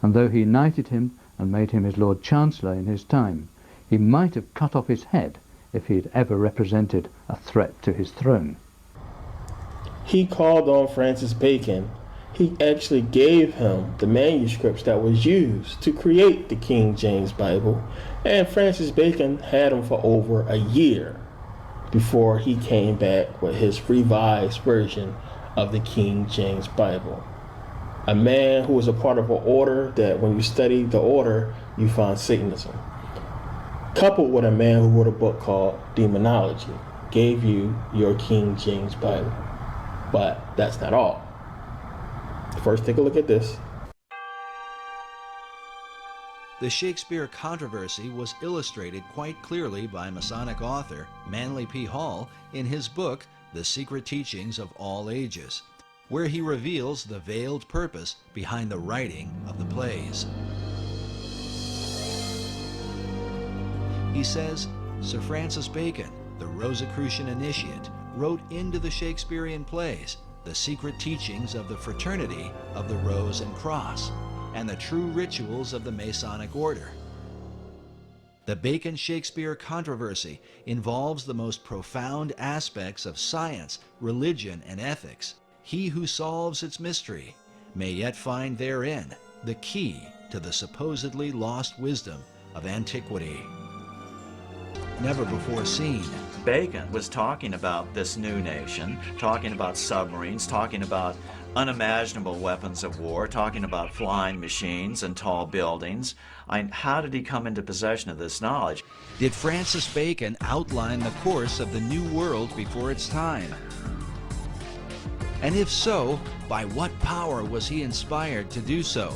and though he knighted him and made him his Lord Chancellor in his time, he might have cut off his head if he had ever represented a threat to his throne. He called on Francis Bacon. He actually gave him the manuscripts that was used to create the King James Bible, and Francis Bacon had them for over a year before he came back with his revised version of the King James Bible. A man who was a part of an order that when you study the order, you find Satanism. Coupled with a man who wrote a book called Demonology, gave you your King James Bible. But that's not all. First, take a look at this. The Shakespeare controversy was illustrated quite clearly by Masonic author Manly P. Hall in his book, The Secret Teachings of All Ages, where he reveals the veiled purpose behind the writing of the plays. He says, Sir Francis Bacon, the Rosicrucian initiate, wrote into the Shakespearean plays the secret teachings of the fraternity of the Rose and Cross, and the true rituals of the Masonic order. The Bacon-Shakespeare controversy involves the most profound aspects of science, religion, and ethics. He who solves its mystery may yet find therein the key to the supposedly lost wisdom of antiquity. Never before seen, Bacon was talking about this new nation, talking about submarines, talking about unimaginable weapons of war, talking about flying machines and tall buildings. How did he come into possession of this knowledge? did Francis Bacon outline the course of the new world before its time? And if so, by what power was he inspired to do so?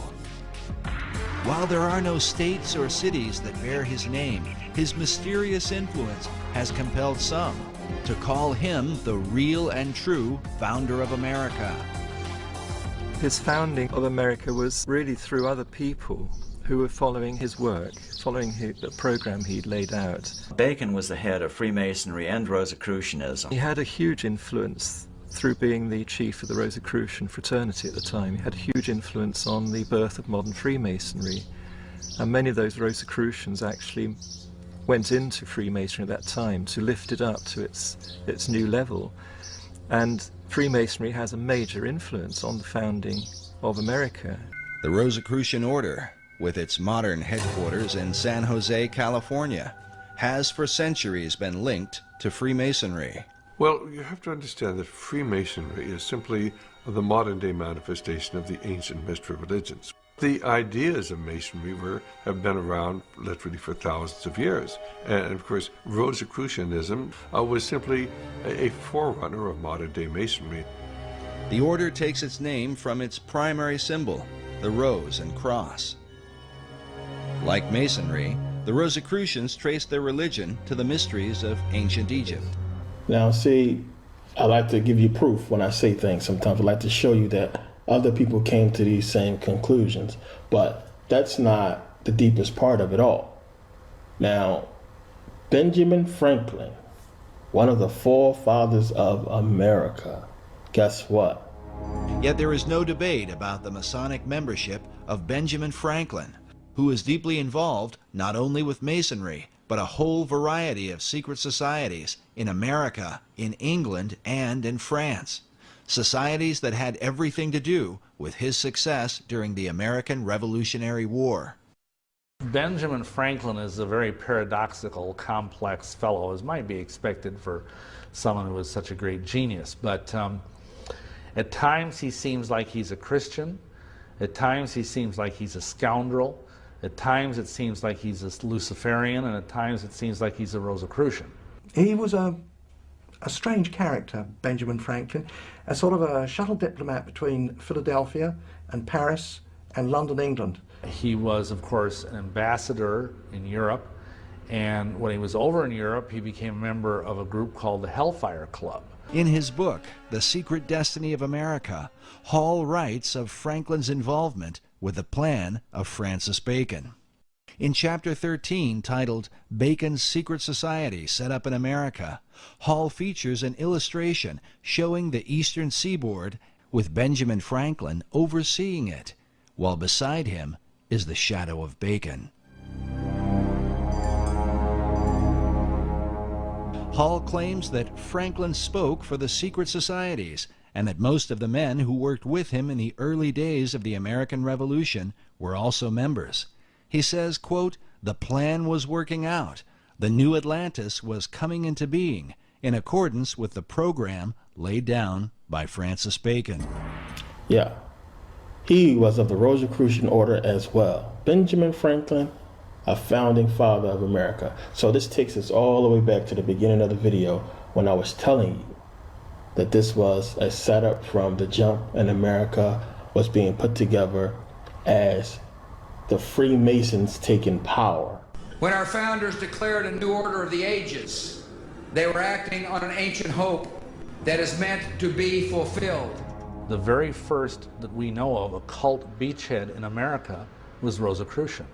While there are no states or cities that bear his name, his mysterious influence has compelled some to call him the real and true founder of America. His founding of America was really through other people who were following his work, following the program he'd laid out. Bacon was the head of Freemasonry and Rosicrucianism. He had a huge influence through being the chief of the Rosicrucian fraternity at the time. He had a huge influence on the birth of modern Freemasonry. And many of those Rosicrucians actually went into Freemasonry at that time to lift it up to its new level. And Freemasonry has a major influence on the founding of America. The Rosicrucian Order, with its modern headquarters in San Jose, California, has for centuries been linked to Freemasonry. Well, you have to understand that Freemasonry is simply the modern-day manifestation of the ancient mystery religions. The ideas of Masonry have been around literally for thousands of years. And of course, Rosicrucianism was simply a forerunner of modern-day Masonry. The order takes its name from its primary symbol, the rose and cross. Like Masonry, the Rosicrucians traced their religion to the mysteries of ancient Egypt. Now, see, I like to give you proof when I say things. Sometimes I like to show you that other people came to these same conclusions. But that's not the deepest part of it all. Now, Benjamin Franklin, one of the forefathers of America, guess what? Yet there is no debate about the Masonic membership of Benjamin Franklin, who is deeply involved not only with Masonry, but a whole variety of secret societies in America, in England, and in France. Societies that had everything to do with his success during the American Revolutionary War. Benjamin Franklin is a very paradoxical, complex fellow, as might be expected for someone who was such a great genius. But at times he seems like he's a Christian. At times he seems like he's a scoundrel. At times it seems like he's a Luciferian, and at times it seems like he's a Rosicrucian. He was a strange character, Benjamin Franklin, a sort of a shuttle diplomat between Philadelphia and Paris and London, England. He was, of course, an ambassador in Europe, and when he was over in Europe, he became a member of a group called the Hellfire Club. In his book, The Secret Destiny of America, Hall writes of Franklin's involvement with the plan of Francis Bacon. In Chapter 13, titled Bacon's Secret Society Set Up in America, Hall features an illustration showing the eastern seaboard with Benjamin Franklin overseeing it, while beside him is the shadow of Bacon. Hall claims that Franklin spoke for the secret societies and that most of the men who worked with him in the early days of the American Revolution were also members. He says, quote, "The plan was working out. The new Atlantis was coming into being in accordance with the program laid down by Francis Bacon." Yeah, he was of the Rosicrucian order as well. Benjamin Franklin, a founding father of America. So this takes us all the way back to the beginning of the video when I was telling you that this was a setup from the jump, and America was being put together as the Freemasons taking power. When our founders declared a new order of the ages, they were acting on an ancient hope that is meant to be fulfilled. The very first that we know of occult beachhead in America was Rosicrucian.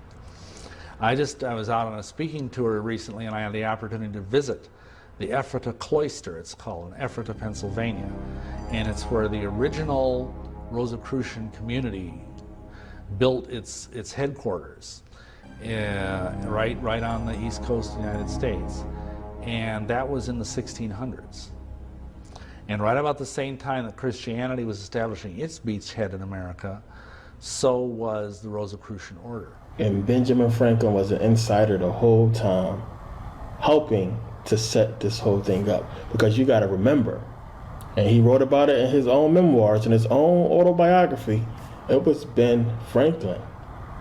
I was out on a speaking tour recently, and I had the opportunity to visit the Ephrata Cloister, it's called, in Ephrata, Pennsylvania. And it's where the original Rosicrucian community built its headquarters, right on the east coast of the United States. And that was in the 1600s. And right about the same time that Christianity was establishing its beachhead in America, so was the Rosicrucian order. And Benjamin Franklin was an insider the whole time, helping to set this whole thing up. Because you got to remember, and he wrote about it in his own memoirs, in his own autobiography, it was Ben Franklin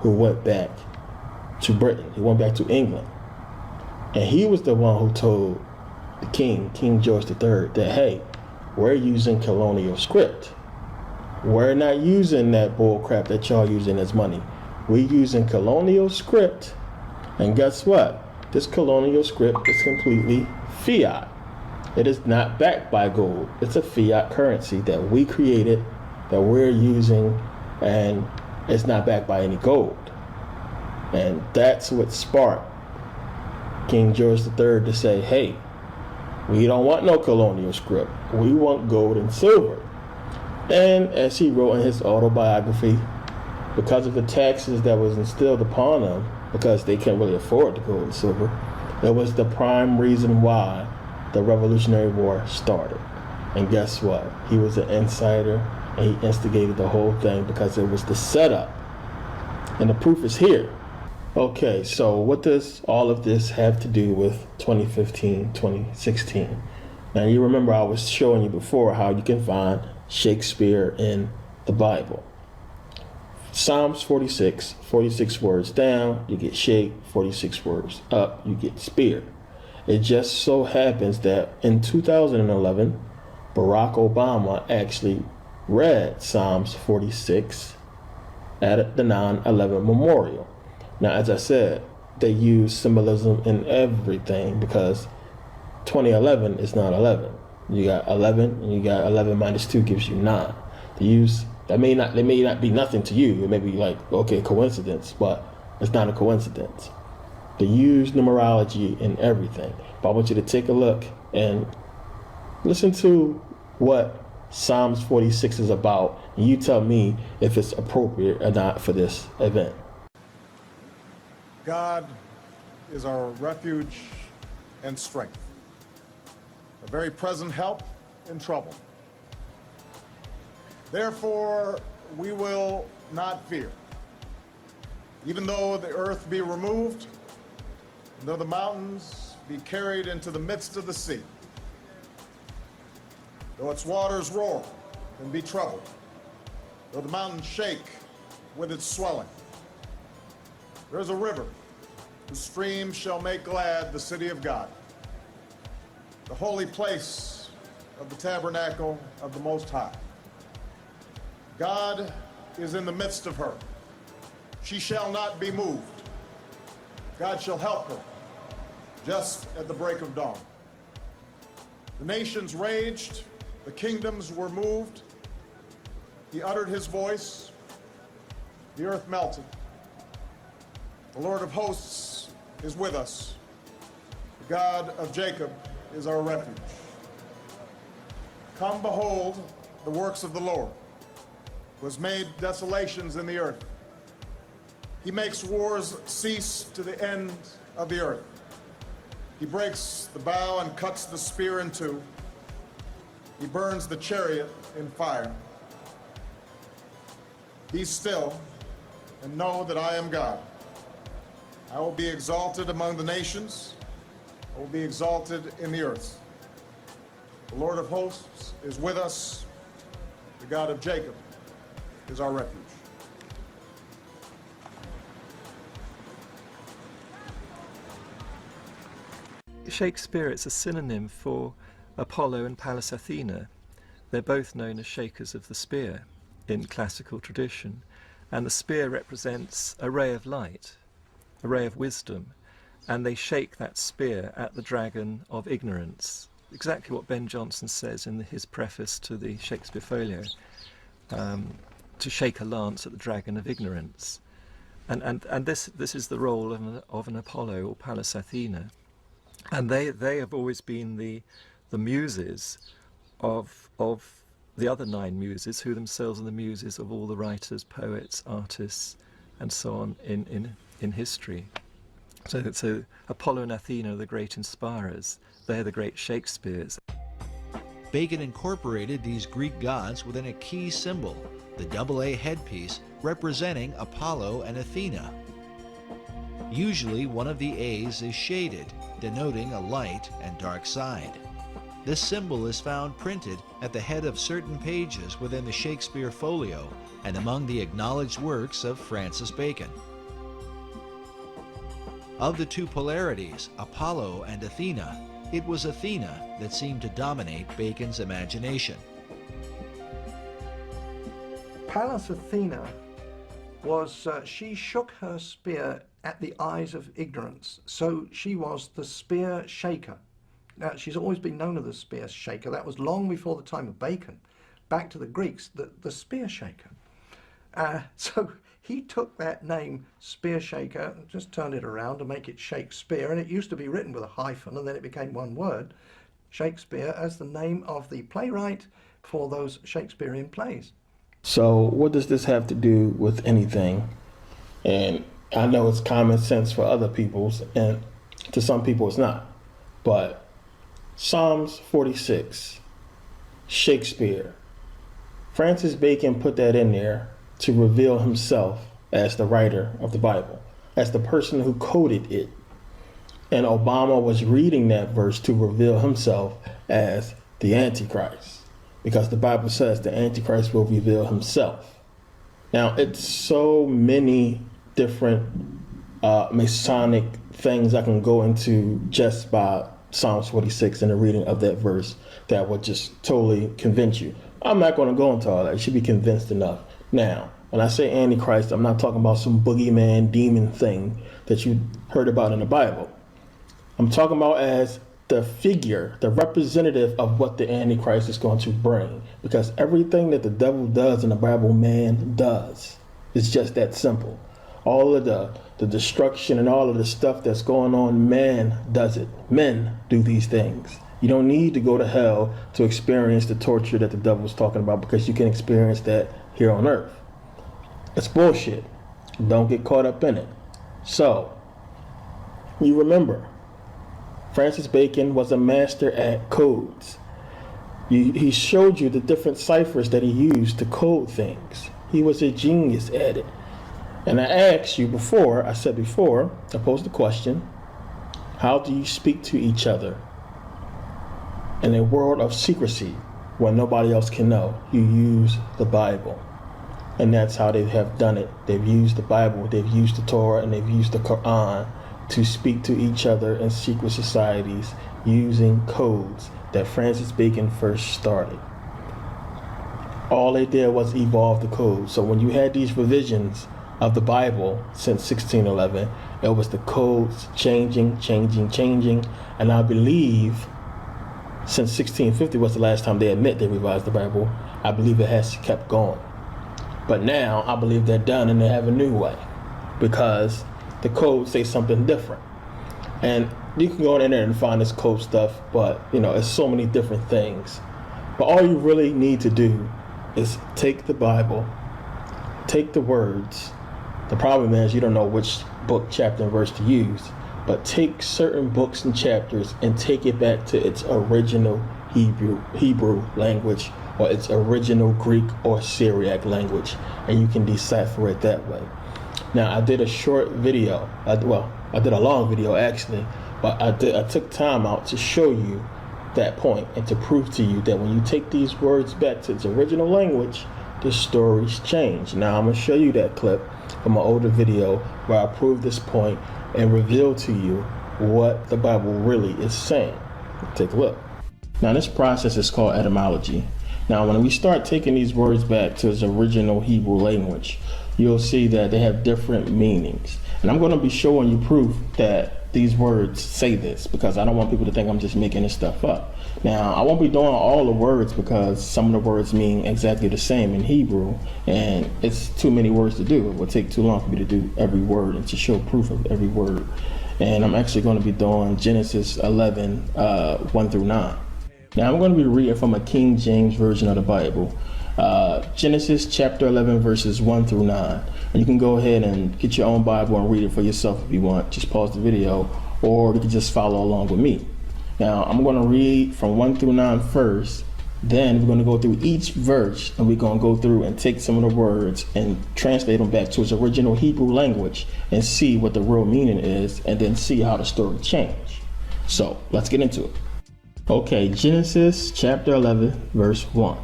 who went back to Britain. He went back to England. And he was the one who told the king, King George III, that, hey, we're using colonial script. We're not using that bull crap that y'all using as money. We're using colonial script. And guess what? This colonial script is completely fiat. It is not backed by gold. It's a fiat currency that we created, that we're using, and it's not backed by any gold. And that's what sparked King George III to say, hey, we don't want no colonial script. We want gold and silver. And as he wrote in his autobiography, because of the taxes that was instilled upon them, because they couldn't really afford the gold and silver, it was the prime reason why the Revolutionary War started. And guess what? He was an insider, and he instigated the whole thing because it was the setup. And the proof is here. Okay, so what does all of this have to do with 2015, 2016? Now you remember I was showing you before how you can find Shakespeare in the Bible. Psalms 46, 46 words down, you get shake, 46 words up, you get spear. It just so happens that in 2011, Barack Obama actually read Psalms 46 at the 9/11 memorial. Now, as I said, they use symbolism in everything because 2011 is not 11. You got 11, and you got 11 minus 2 gives you 9. They use They may not be nothing to you. It may be like, okay, coincidence, but it's not a coincidence. They use numerology in everything. But I want you to take a look and listen to what Psalms 46 is about, and you tell me if it's appropriate or not for this event. God is our refuge and strength, a very present help in trouble. Therefore, we will not fear. Even though the earth be removed, and though the mountains be carried into the midst of the sea, though its waters roar and be troubled, though the mountains shake with its swelling, there is a river whose streams shall make glad the city of God, the holy place of the tabernacle of the Most High. God is in the midst of her. She shall not be moved. God shall help her just at the break of dawn. The nations raged, the kingdoms were moved. He uttered his voice, the earth melted. The Lord of hosts is with us. The God of Jacob is our refuge. Come behold the works of the Lord, who has made desolations in the earth. He makes wars cease to the end of the earth. He breaks the bow and cuts the spear in two. He burns the chariot in fire. Be still and know that I am God. I will be exalted among the nations. I will be exalted in the earth. The Lord of hosts is with us. The God of Jacob is our refuge. Shakespeare, it's a synonym for Apollo and Pallas Athena. They're both known as shakers of the spear in classical tradition, and the spear represents a ray of light, a ray of wisdom, and they shake that spear at the dragon of ignorance. Exactly what Ben Jonson says in his preface to the Shakespeare Folio, to shake a lance at the dragon of ignorance. And this is the role of an Apollo or Pallas Athena. And they have always been the muses of the other 9 muses, who themselves are the muses of all the writers, poets, artists, and so on in history. So Apollo and Athena are the great inspirers. They're the great Shakespeares. Bacon incorporated these Greek gods within a key symbol, the AA headpiece representing Apollo and Athena. Usually one of the A's is shaded, denoting a light and dark side. This symbol is found printed at the head of certain pages within the Shakespeare Folio and among the acknowledged works of Francis Bacon. Of the two polarities, Apollo and Athena, it was Athena that seemed to dominate Bacon's imagination. Pallas Athena was, she shook her spear at the eyes of ignorance, so she was the spear shaker. Now, she's always been known as the spear shaker. That was long before the time of Bacon. Back to the Greeks, the spear shaker. So he took that name, spear shaker, and just turned it around to make it Shakespeare, and it used to be written with a hyphen, and then it became one word, Shakespeare, as the name of the playwright for those Shakespearean plays. So what does this have to do with anything? And I know it's common sense for other people's, and to some people it's not. But Psalms 46, Shakespeare, Francis Bacon put that in there to reveal himself as the writer of the Bible, as the person who coded it. And Obama was reading that verse to reveal himself as the Antichrist, because the Bible says the Antichrist will reveal himself. Now, it's so many different Masonic things I can go into just by Psalms 46 and the reading of that verse that would just totally convince you. I'm not going to go into all that. You should be convinced enough. Now, when I say Antichrist, I'm not talking about some boogeyman demon thing that you heard about in the Bible. I'm talking about as the figure, the representative of what the Antichrist is going to bring. Because everything that the devil does in the Bible, man does. It's just that simple. All of the destruction and all of the stuff that's going on, man does it. Men do these things. You don't need to go to hell to experience the torture that the devil's talking about, because you can experience that here on earth. It's bullshit. Don't get caught up in it. So, you remember, Francis Bacon was a master at codes. He showed you the different ciphers that he used to code things. He was a genius at it. And I asked you before, I posed the question, how do you speak to each other in a world of secrecy where nobody else can know? You use the Bible. And that's how they have done it. They've used the Bible, they've used the Torah, and they've used the Quran to speak to each other in secret societies using codes that Francis Bacon first started. All they did was evolve the code. So when you had these revisions of the Bible since 1611, it was the codes changing. And I believe since 1650 was the last time they admit they revised the Bible, I believe it has kept going. But now I believe they're done and they have a new way, because the codes say something different. And you can go on the internet and find this code stuff, but it's so many different things. But all you really need to do is take the Bible, take the words. The problem is you don't know which book, chapter, and verse to use, but take certain books and chapters and take it back to its original Hebrew language, or its original Greek or Syriac language, and you can decipher it that way. Now, I did a short video, I did a long video actually, but I took time out to show you that point and to prove to you that when you take these words back to its original language, the stories change. Now, I'm going to show you that clip from an older video where I prove this point and reveal to you what the Bible really is saying. Take a look. Now, this process is called etymology. Now, when we start taking these words back to its original Hebrew language, you'll see that they have different meanings. And I'm going to be showing you proof that these words say this, because I don't want people to think I'm just making this stuff up. Now, I won't be doing all the words because some of the words mean exactly the same in Hebrew, and it's too many words to do. It would take too long for me to do every word and to show proof of every word. And I'm actually going to be doing Genesis 11, 1 through 9. Now, I'm going to be reading from a King James Version of the Bible. Genesis chapter 11 verses 1 through 9. And you can go ahead and get your own Bible and read it for yourself if you want. Just pause the video, or you can just follow along with me. Now, I'm going to read from 1 through 9 first. Then we're going to go through each verse, and we're going to go through and take some of the words and translate them back to its original Hebrew language and see what the real meaning is, and then see how the story changed. So let's get into it. Okay, Genesis chapter 11 verse 1.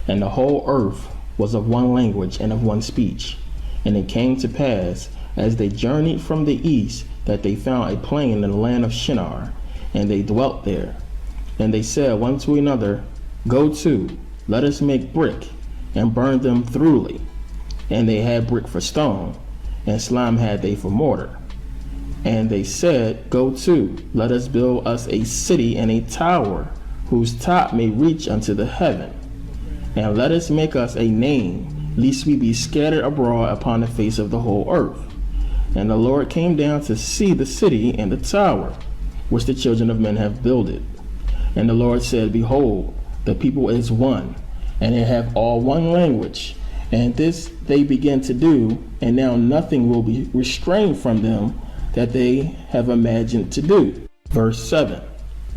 And the whole earth was of one language and of one speech. And it came to pass, as they journeyed from the east, that they found a plain in the land of Shinar, and they dwelt there. And they said one to another, Go to, let us make brick, and burn them thoroughly. And they had brick for stone, and slime had they for mortar. And they said, Go to, let us build us a city and a tower, whose top may reach unto the heaven. And let us make us a name, lest we be scattered abroad upon the face of the whole earth. And the Lord came down to see the city and the tower, which the children of men have builded. And the Lord said, Behold, the people is one, and they have all one language. And this they begin to do, and now nothing will be restrained from them that they have imagined to do. Verse 7,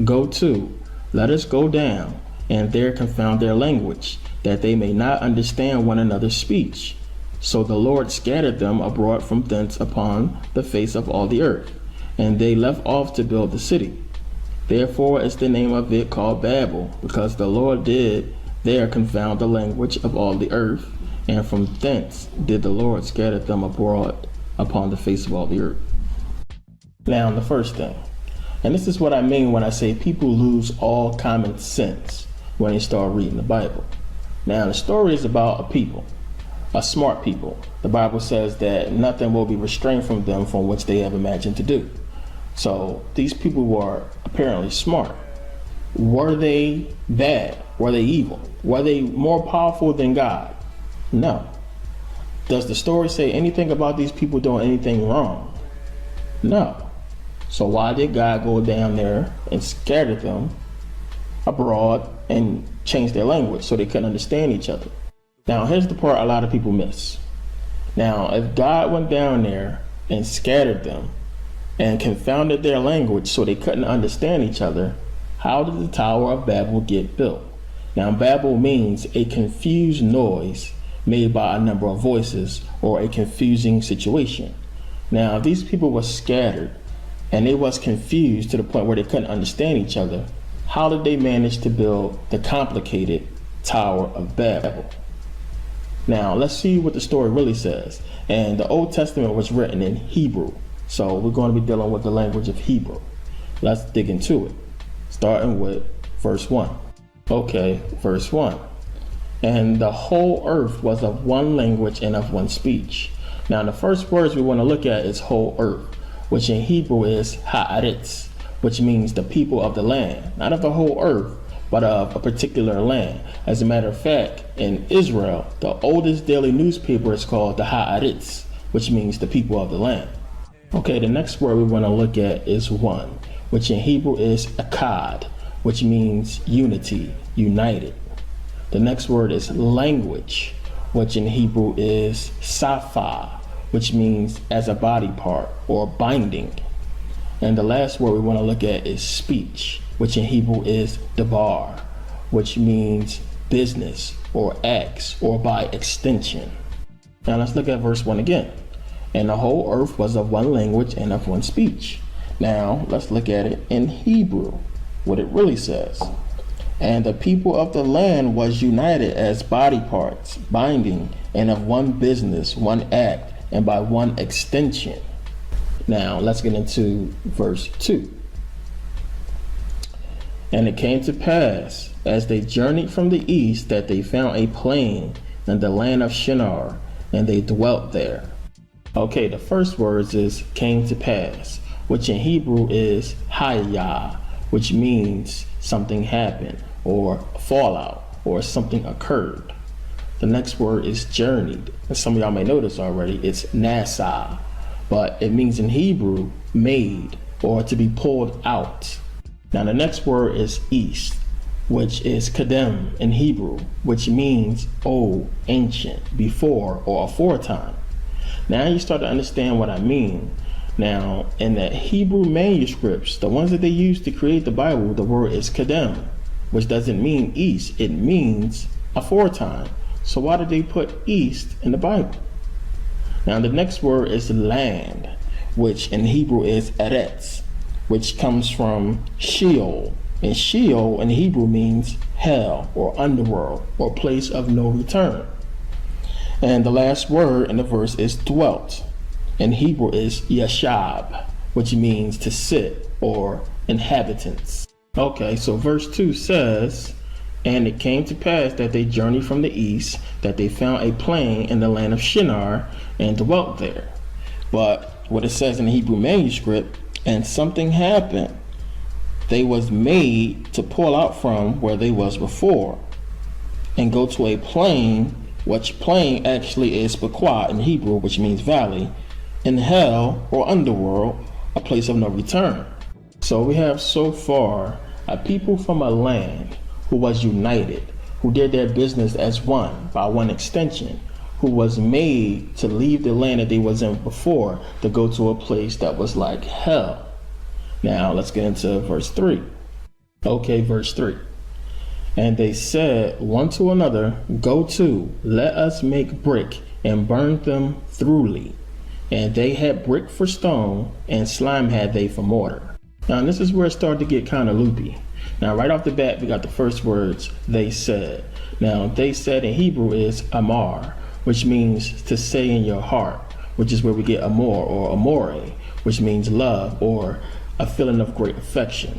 Go to, let us go down, and there confound their language, that they may not understand one another's speech. So the Lord scattered them abroad from thence upon the face of all the earth, and they left off to build the city. Therefore is the name of it called Babel, because the Lord did there confound the language of all the earth, and from thence did the Lord scatter them abroad upon the face of all the earth. Now, the first thing, and this is what I mean when I say people lose all common sense when they start reading the Bible. Now, the story is about a people, a smart people. The Bible says that nothing will be restrained from them from which they have imagined to do. So these people were apparently smart. Were they bad? Were they evil? Were they more powerful than God? No. Does the story say anything about these people doing anything wrong? No. So why did God go down there and scatter them abroad and change their language so they couldn't understand each other? Now, here's the part a lot of people miss. Now, if God went down there and scattered them and confounded their language so they couldn't understand each other, how did the Tower of Babel get built? Now, Babel means a confused noise made by a number of voices or a confusing situation. Now, if these people were scattered and they was confused to the point where they couldn't understand each other, how did they manage to build the complicated Tower of Babel? Now, let's see what the story really says. And the Old Testament was written in Hebrew, so we're going to be dealing with the language of Hebrew. Let's dig into it, starting with verse 1. Okay, verse 1. And the whole earth was of one language and of one speech. Now, the first words we want to look at is whole earth, which in Hebrew is ha'aretz, which means the people of the land, not of the whole earth, but of a particular land. As a matter of fact, in Israel, the oldest daily newspaper is called the Haaretz, which means the people of the land. Okay, the next word we want to look at is one, which in Hebrew is akkad, which means unity, united. The next word is language, which in Hebrew is safa, which means as a body part or binding. And the last word we want to look at is speech, which in Hebrew is dabar, which means business or acts or by extension. Now let's look at verse 1 again. And the whole earth was of one language and of one speech. Now let's look at it in Hebrew, what it really says. And the people of the land was united as body parts, binding, and of one business, one act, and by one extension. Now let's get into verse 2. And it came to pass, as they journeyed from the east, that they found a plain in the land of Shinar, and they dwelt there. Okay, the first words is came to pass, which in Hebrew is hayah, which means something happened, or fallout, or something occurred. The next word is journeyed, and some of y'all may know this already, it's nasa, but it means in Hebrew, made, or to be pulled out. Now the next word is east, which is kadem in Hebrew, which means old, ancient, before, or aforetime. Now you start to understand what I mean. Now in the Hebrew manuscripts, the ones that they use to create the Bible, the word is kadem, which doesn't mean east, it means aforetime. So why did they put east in the Bible? Now the next word is land, which in Hebrew is eretz, which comes from Sheol. And Sheol in Hebrew means hell or underworld or place of no return. And the last word in the verse is dwelt. In Hebrew is yashab, which means to sit or inhabitants. Okay, so verse 2 says, and it came to pass that they journeyed from the east, that they found a plain in the land of Shinar and dwelt there. But what it says in the Hebrew manuscript, and something happened. They was made to pull out from where they was before and go to a plain, which plain actually is Bequa in Hebrew, which means valley, in hell or underworld, a place of no return. So we have so far a people from a land who was united, who did their business as one by one extension, who was made to leave the land that they was in before to go to a place that was like hell. Now let's get into verse 3. Okay, verse 3. And they said one to another, go to, let us make brick and burn them thoroughly. And they had brick for stone, and slime had they for mortar. Now this is where it started to get kind of loopy. Now right off the bat, we got the first words, they said. Now they said in Hebrew is amar, which means to say in your heart, which is where we get amor or amore, which means love or a feeling of great affection.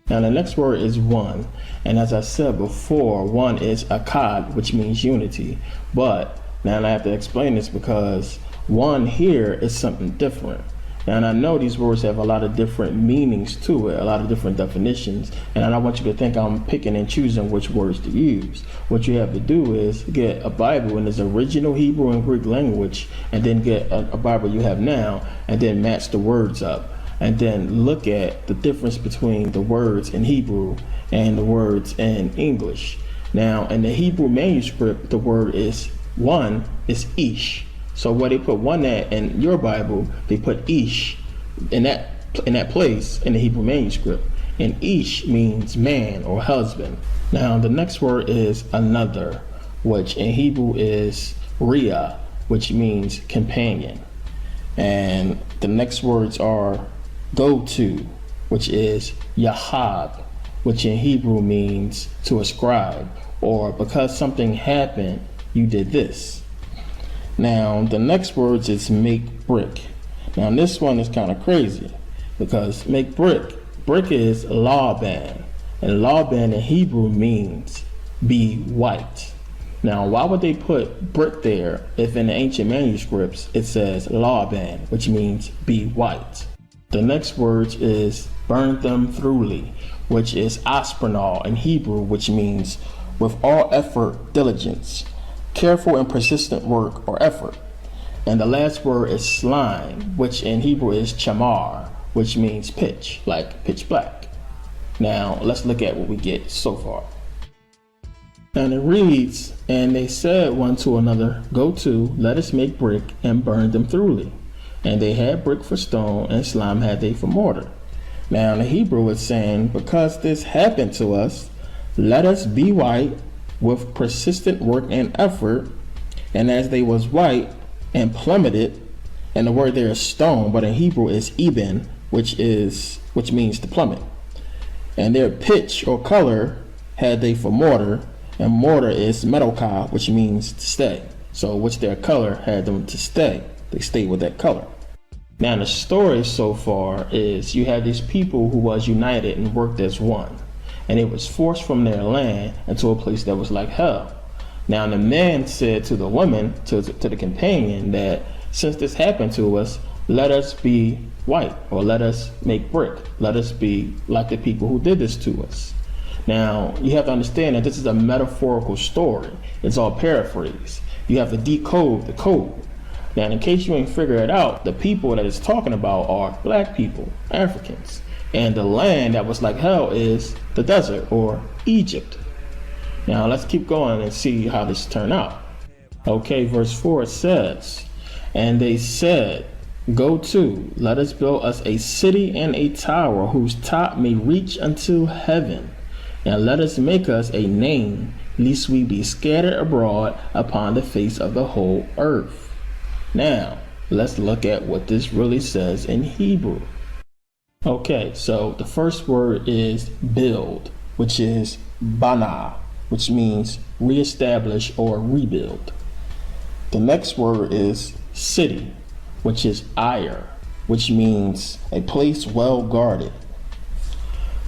Now the next word is one, and as I said before, one is akkad, which means unity. But now I have to explain this because one here is something different. And I know these words have a lot of different meanings to it, a lot of different definitions. And I don't want you to think I'm picking and choosing which words to use. What you have to do is get a Bible in its original Hebrew and Greek language, and then get a Bible you have now, and then match the words up. And then look at the difference between the words in Hebrew and the words in English. Now, in the Hebrew manuscript, the word is one is ish. So where they put one at in your Bible, they put ish in that place in the Hebrew manuscript. And ish means man or husband. Now the next word is another, which in Hebrew is ria, which means companion. And the next words are go to, which is yahab, which in Hebrew means to ascribe, or because something happened, you did this. Now, the next words is make brick. Now, this one is kind of crazy because make brick is laban, and laban in Hebrew means be white. Now, why would they put brick there if in the ancient manuscripts it says laban, which means be white? The next word is burn them thoroughly, which is aspranal in Hebrew, which means with all effort, diligence, careful and persistent work or effort. And the last word is slime, which in Hebrew is chamar, which means pitch, like pitch black. Now let's look at what we get so far. And it reads, and they said one to another, go to, let us make brick and burn them thoroughly. And they had brick for stone, and slime had they for mortar. Now in the Hebrew it's saying, because this happened to us, let us be white with persistent work and effort. And as they was white and plummeted, and the word there is stone, but in Hebrew is eben, which means to plummet. And their pitch or color had they for mortar, and mortar is metokah, which means to stay. So which their color had them to stay. They stayed with that color. Now the story so far is you had these people who was united and worked as one. And it was forced from their land into a place that was like hell. Now the man said to the woman, to the companion, that since this happened to us, let us be white, or let us make brick. Let us be like the people who did this to us. Now you have to understand that this is a metaphorical story. It's all paraphrase. You have to decode the code. Now in case you ain't figure it out, the people that it's talking about are black people, Africans. And the land that was like hell is the desert, or Egypt. Now let's keep going and see how this turned out. Okay, verse 4 says, and they said, go to, let us build us a city and a tower whose top may reach unto heaven, and let us make us a name, lest we be scattered abroad upon the face of the whole earth. Now let's look at what this really says in Hebrew. Okay, so the first word is build, which is bana, which means reestablish or rebuild. The next word is city, which is ayr, which means a place well guarded.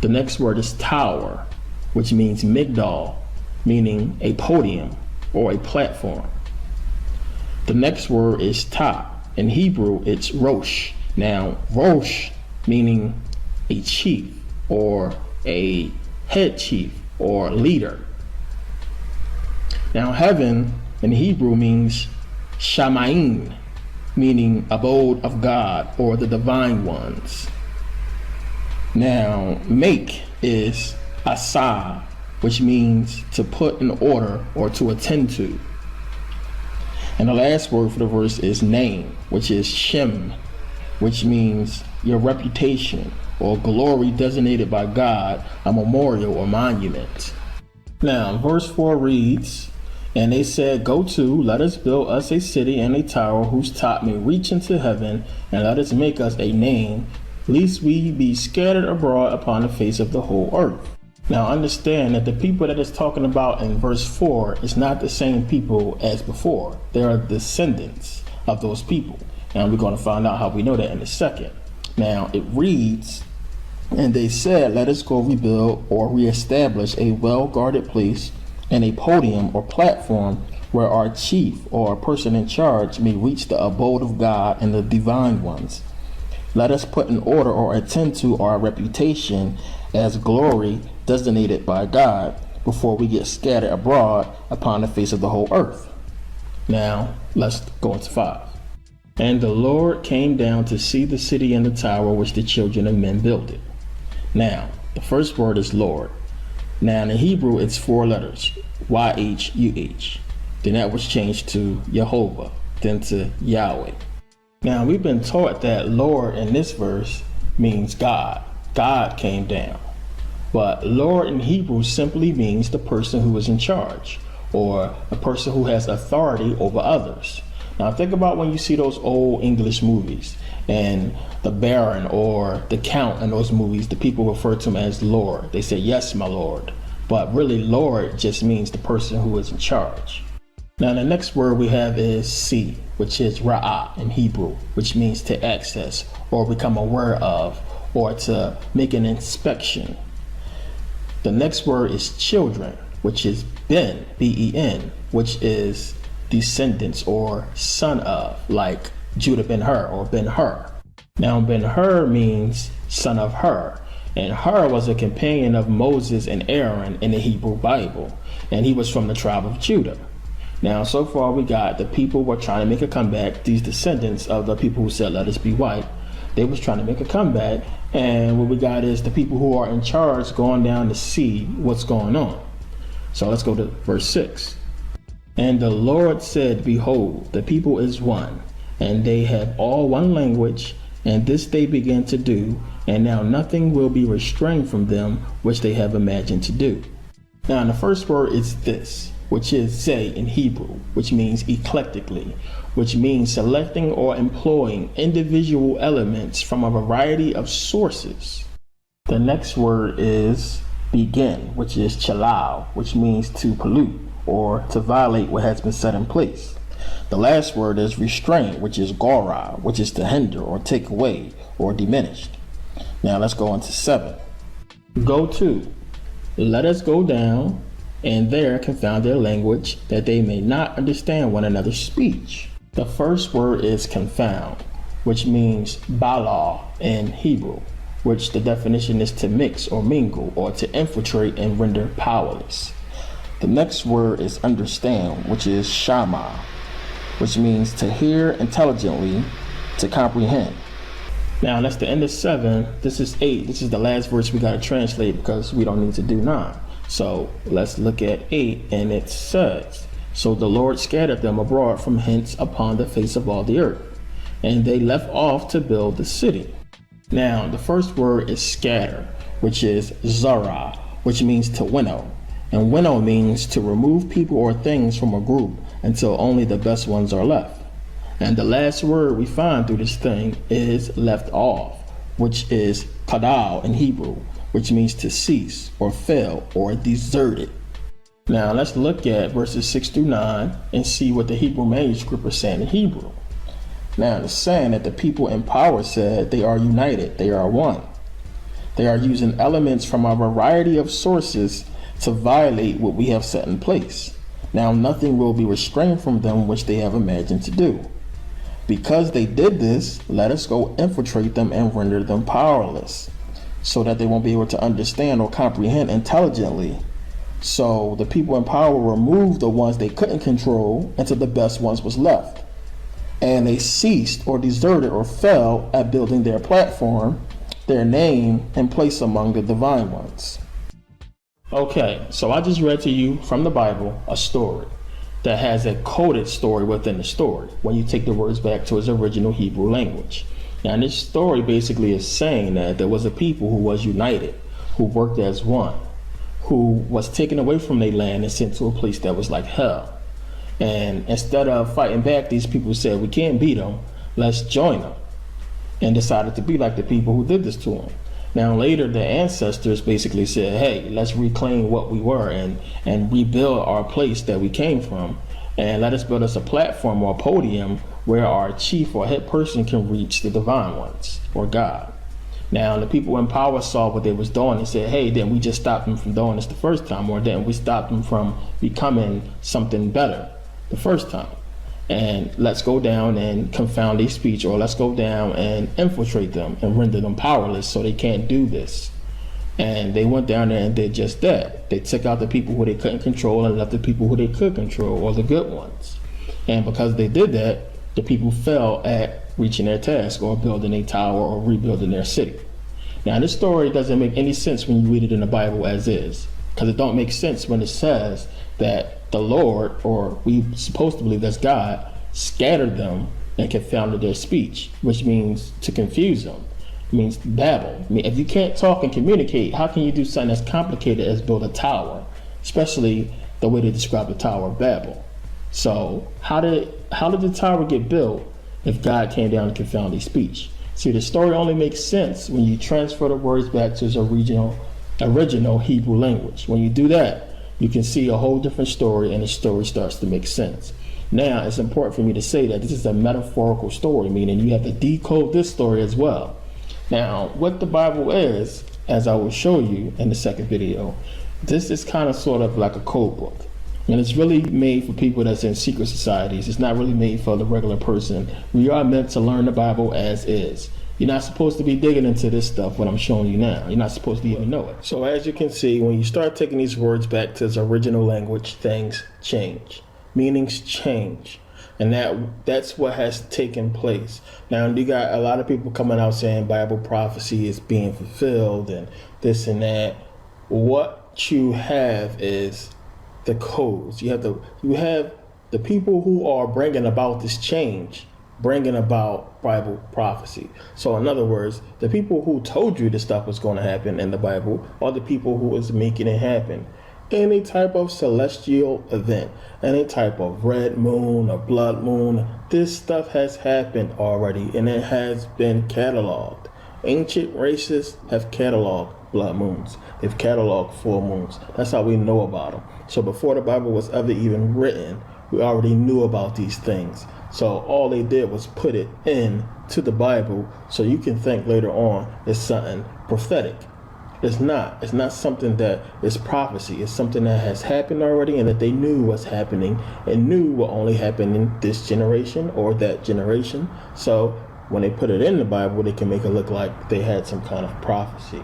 The next word is tower, which means migdal, meaning a podium or a platform. The next word is ta. In Hebrew, it's rosh. Now, rosh meaning a chief or a head chief or leader. Now heaven in Hebrew means shamayim, meaning abode of God or the divine ones. Now make is asa, which means to put in order or to attend to. And the last word for the verse is name, which is shem, which means your reputation or glory designated by God, a memorial or monument. Now, verse 4 reads, and they said, go to, let us build us a city and a tower whose top may reach into heaven, and let us make us a name, lest we be scattered abroad upon the face of the whole earth. Now understand that the people that it's talking about in verse 4 is not the same people as before. They are descendants of those people. And we're going to find out how we know that in a second. Now it reads, and they said, let us go rebuild or reestablish a well-guarded place and a podium or platform where our chief or person in charge may reach the abode of God and the divine ones. Let us put in order or attend to our reputation as glory designated by God before we get scattered abroad upon the face of the whole earth. Now, let's go into 5. And the Lord came down to see the city and the tower which the children of men builded. Now, the first word is Lord. Now, in Hebrew, it's 4 letters, YHUH. Then that was changed to Jehovah, then to Yahweh. Now, we've been taught that Lord in this verse means God. God came down. But Lord in Hebrew simply means the person who is in charge, or a person who has authority over others. Now, think about when you see those old English movies, and the Baron or the Count in those movies, the people refer to him as Lord. They say, yes, my Lord. But really, Lord just means the person who is in charge. Now, the next word we have is see, which is ra'ah in Hebrew, which means to access or become aware of, or to make an inspection. The next word is children, which is ben, B-E-N, which is descendants or son of, like Judah ben Hur or Ben Hur. Now, Ben Hur means son of Hur, and Hur was a companion of Moses and Aaron in the Hebrew Bible, and he was from the tribe of Judah. Now, so far we got the people were trying to make a comeback, these descendants of the people who said, let us be white. They was trying to make a comeback, and what we got is the people who are in charge going down to see what's going on. So let's go to verse 6. And the Lord said, behold, the people is one, and they have all one language, and this they begin to do, and now nothing will be restrained from them which they have imagined to do. Now, the first word is this, which is say in Hebrew, which means eclectically, which means selecting or employing individual elements from a variety of sources. The next word is begin, which is chalal, which means to pollute or to violate what has been set in place. The last word is restrain, which is gora, which is to hinder or take away or diminish. Now let's go into 7. Go to, let us go down, and there confound their language, that they may not understand one another's speech. The first word is confound, which means bala in Hebrew, which the definition is to mix or mingle or to infiltrate and render powerless. The next word is understand, which is shama, which means to hear intelligently, to comprehend. Now that's the end of 7. This is 8. This is the last verse we got to translate because we don't need to do 9. So let's look at 8, and it says, so the Lord scattered them abroad from hence upon the face of all the earth, and they left off to build the city. Now the first word is scatter, which is zara, which means to winnow, and winnow means to remove people or things from a group until only the best ones are left. And the last word we find through this thing is left off, which is kadal in Hebrew, which means to cease or fail or deserted. Now let's look at verses 6 through 9 and see what the Hebrew manuscript is saying in Hebrew. Now it's saying that the people in power said they are united, they are one. They are using elements from a variety of sources to violate what we have set in place. Now nothing will be restrained from them which they have imagined to do. Because they did this, let us go infiltrate them and render them powerless, so that they won't be able to understand or comprehend intelligently. So the people in power removed the ones they couldn't control until the best ones was left. And they ceased or deserted or fell at building their platform, their name, and place among the divine ones. Okay, so I just read to you from the Bible a story that has a coded story within the story when you take the words back to its original Hebrew language. Now this story basically is saying that there was a people who was united, who worked as one, who was taken away from their land and sent to a place that was like hell. And instead of fighting back, these people said, we can't beat them, let's join them, and decided to be like the people who did this to them. Now later the ancestors basically said, hey, let's reclaim what we were and rebuild our place that we came from, and let us build us a platform or a podium where our chief or head person can reach the divine ones or God. Now the people in power saw what they was doing and said, hey, then we just stopped them from doing this the first time, or then we stopped them from becoming something better the first time. and let's go down and confound their speech, or let's go down and infiltrate them and render them powerless so they can't do this. And they went down there and did just that. They took out the people who they couldn't control and left the people who they could control, or the good ones. And because they did that, the people fell at reaching their task, or building a tower, or rebuilding their city. Now, this story doesn't make any sense when you read it in the Bible as is, because it don't make sense when it says that the Lord, or we supposed to believe that's God, scattered them and confounded their speech, which means to confuse them. It means babble. I mean, if you can't talk and communicate, how can you do something as complicated as build a tower? Especially the way they describe the Tower of Babel. So how did the tower get built if God came down and confounded their speech? See, the story only makes sense when you transfer the words back to its original Hebrew language. When you do that, you can see a whole different story, and the story starts to make sense. Now, it's important for me to say that this is a metaphorical story, meaning you have to decode this story as well. Now, what the Bible is, as I will show you in the second video, this is kind of sort of like a code book. And it's really made for people that's in secret societies. It's not really made for the regular person. We are meant to learn the Bible as is. You're not supposed to be digging into this stuff, what I'm showing you now. You're not supposed to even know it. So as you can see, when you start taking these words back to its original language, things change. Meanings change. And that's what has taken place. Now, you got a lot of people coming out saying Bible prophecy is being fulfilled and this and that. What you have is the codes. You have the people who are bringing about this change, bringing about Bible prophecy. So in other words, the people who told you this stuff was going to happen in the Bible are the people who was making it happen. Any type of celestial event, any type of red moon or blood moon, this stuff has happened already, and it has been cataloged. Ancient races have cataloged blood moons. They've cataloged full moons. That's how we know about them. So before the Bible was ever even written, we already knew about these things. So all they did was put it into the Bible so you can think later on it's something prophetic. It's not. It's not something that is prophecy. It's something that has happened already, and that they knew was happening and knew will only happen in this generation or that generation. So when they put it in the Bible, they can make it look like they had some kind of prophecy.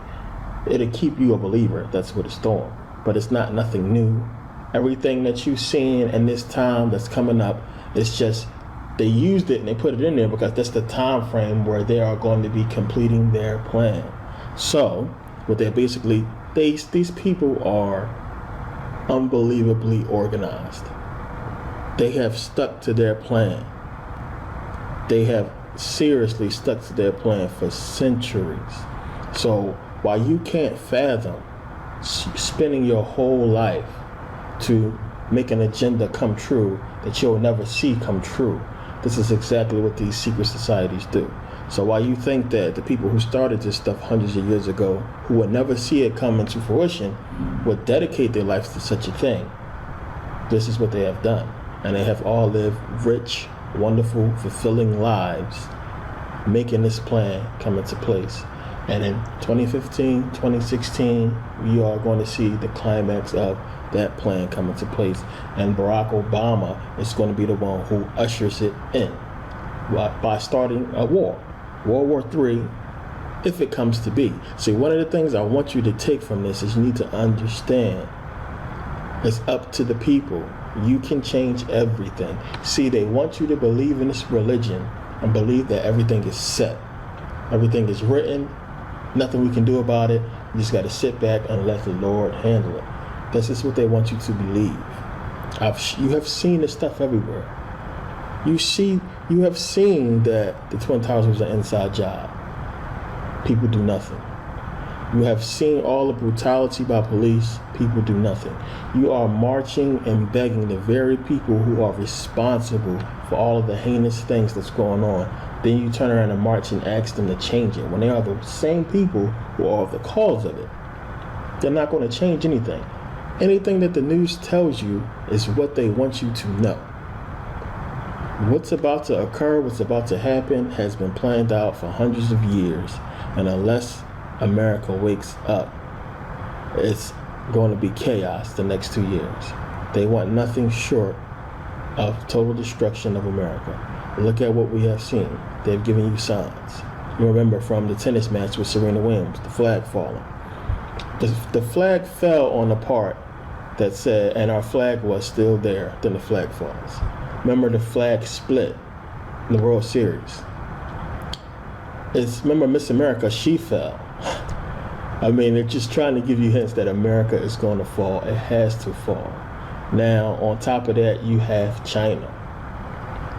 It'll keep you a believer. That's what it's doing. But it's not nothing new. Everything that you've seen in this time that's coming up, it's just they used it and they put it in there because that's the time frame where they are going to be completing their plan. So what they're basically, these people are unbelievably organized. They have stuck to their plan. They have seriously stuck to their plan for centuries. So while you can't fathom spending your whole life to make an agenda come true that you'll never see come true, this is exactly what these secret societies do. So while you think that the people who started this stuff hundreds of years ago, who would never see it come into fruition, would dedicate their lives to such a thing, this is what they have done. And they have all lived rich, wonderful, fulfilling lives, making this plan come into place. And in 2015, 2016, we are going to see the climax of that plan come into place. And Barack Obama is going to be the one who ushers it in by starting a war. World War III, if it comes to be. See, one of the things I want you to take from this is you need to understand it's up to the people. You can change everything. See, they want you to believe in this religion and believe that everything is set. Everything is written. Nothing we can do about it. You just got to sit back and let the Lord handle it. This is what they want you to believe. You have seen this stuff everywhere. You have seen that the Twin Towers was an inside job. People do nothing. You have seen all the brutality by police. People do nothing. You are marching and begging the very people who are responsible for all of the heinous things that's going on. Then you turn around and march and ask them to change it when they are the same people who are the cause of it. They're not going to change anything. Anything that the news tells you is what they want you to know. What's about to occur, what's about to happen, has been planned out for hundreds of years. And unless America wakes up, it's going to be chaos the next 2 years. They want nothing short of total destruction of America. Look at what we have seen. They've given you signs. You remember from the tennis match with Serena Williams, the flag falling. The flag fell on the part that said, and our flag was still there, then the flag falls. Remember the flag split in the World Series. Remember Miss America, she fell. I mean, they're just trying to give you hints that America is going to fall. It has to fall. Now, on top of that, you have China.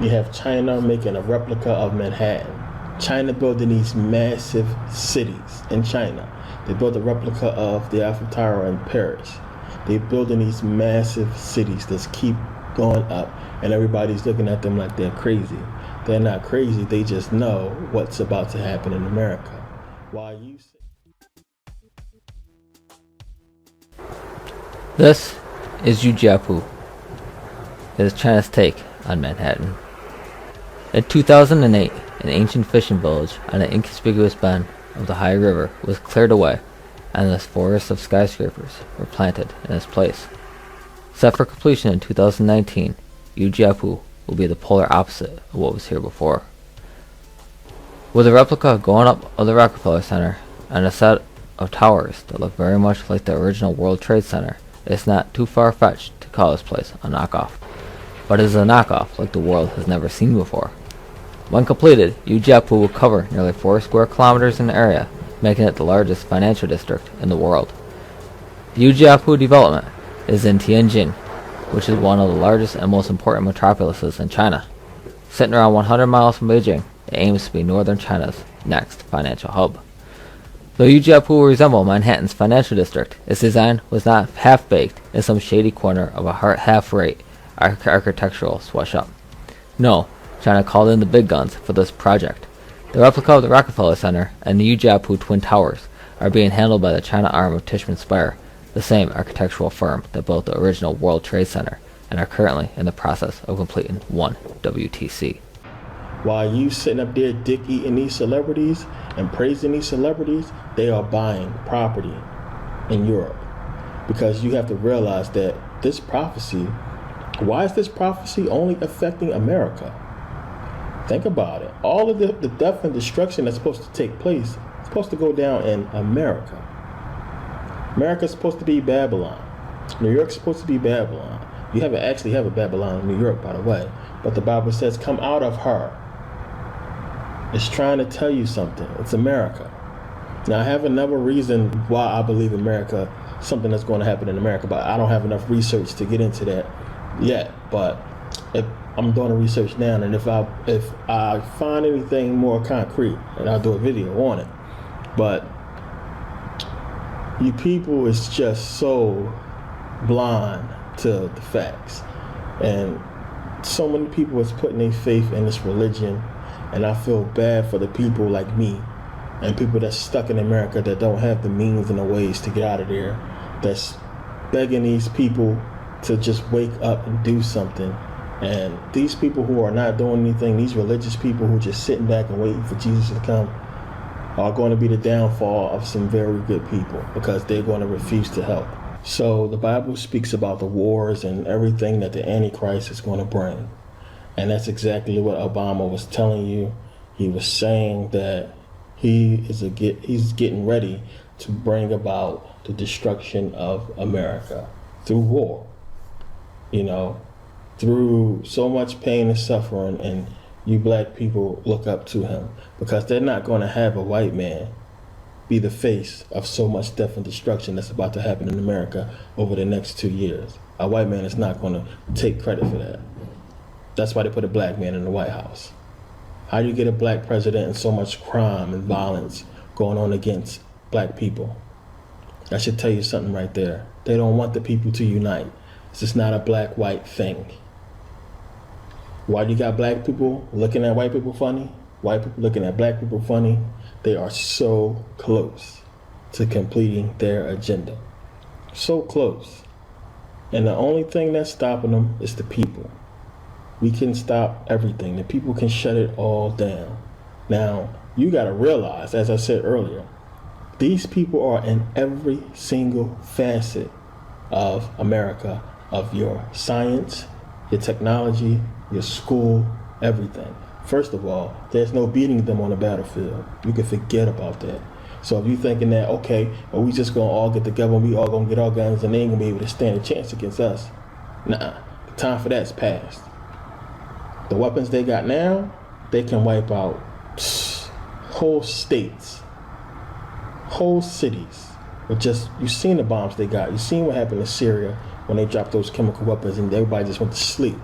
You have China making a replica of Manhattan. China building these massive cities in China. They built a replica of the Eiffel Tower in Paris. They're building these massive cities that keep going up, and everybody's looking at them like they're crazy. They're not crazy, they just know what's about to happen in America. Why you say This is Ujiapu. It is China's take on Manhattan. In 2008, an ancient fishing village on an inconspicuous bend of the Hai River was cleared away, and this forest of skyscrapers were planted in its place. Set for completion in 2019, Ujiapu will be the polar opposite of what was here before. With a replica going up of the Rockefeller Center and a set of towers that look very much like the original World Trade Center, it's not too far-fetched to call this place a knockoff. But it is a knockoff like the world has never seen before. When completed, Ujiapu will cover nearly 4 square kilometers in area, making it the largest financial district in the world. The Ujiapu development is in Tianjin, which is one of the largest and most important metropolises in China. Sitting around 100 miles from Beijing, it aims to be northern China's next financial hub. Though Ujiapu will resemble Manhattan's financial district, its design was not half-baked in some shady corner of a half-rate architectural swash-up. No, China called in the big guns for this project. The replica of the Rockefeller Center and the Ujiapu Twin Towers are being handled by the China arm of Tishman Speyer, the same architectural firm that built the original World Trade Center, and are currently in the process of completing one WTC. While you sitting up there dick-eating these celebrities and praising these celebrities, they are buying property in Europe. Because you have to realize that this prophecy, why is this prophecy only affecting America? Think about it. All of the death and destruction that's supposed to take place is supposed to go down in America. America's supposed to be Babylon. New York's supposed to be Babylon. You actually have a Babylon in New York, by the way. But the Bible says, come out of her. It's trying to tell you something. It's America. Now, I have another reason why I believe America, something that's going to happen in America, but I don't have enough research to get into that yet. But if I'm doing the research now, and if I find anything more concrete, and I'll do a video on it. But you people is just so blind to the facts, and so many people is putting their faith in this religion. And I feel bad for the people like me and people that's stuck in America that don't have the means and the ways to get out of there, that's begging these people to just wake up and do something. And these people who are not doing anything, these religious people who are just sitting back and waiting for Jesus to come, are going to be the downfall of some very good people because they're going to refuse to help. So the Bible speaks about the wars and everything that the Antichrist is going to bring. And that's exactly what Obama was telling you. He was saying that he's getting ready to bring about the destruction of America through war. You know, through so much pain and suffering, and you black people look up to him because they're not going to have a white man be the face of so much death and destruction that's about to happen in America over the next 2 years. A white man is not going to take credit for that. That's why they put a black man in the White House. How do you get a black president and so much crime and violence going on against black people? That should tell you something right there. They don't want the people to unite. This is not a black-white thing. Why do you got black people looking at white people funny? White people looking at black people funny? They are so close to completing their agenda. So close. And the only thing that's stopping them is the people. We can stop everything. The people can shut it all down. Now, you got to realize, as I said earlier, these people are in every single facet of America, of your science, your technology, your school, everything. First of all, there's no beating them on the battlefield. You can forget about that. So if you're thinking that, okay, well, we just gonna all get together and we all gonna get our guns and they ain't gonna be able to stand a chance against us. Nah, the time for that's past. The weapons they got now, they can wipe out whole states, whole cities. But just, you've seen the bombs they got. You've seen what happened in Syria when they dropped those chemical weapons and everybody just went to sleep.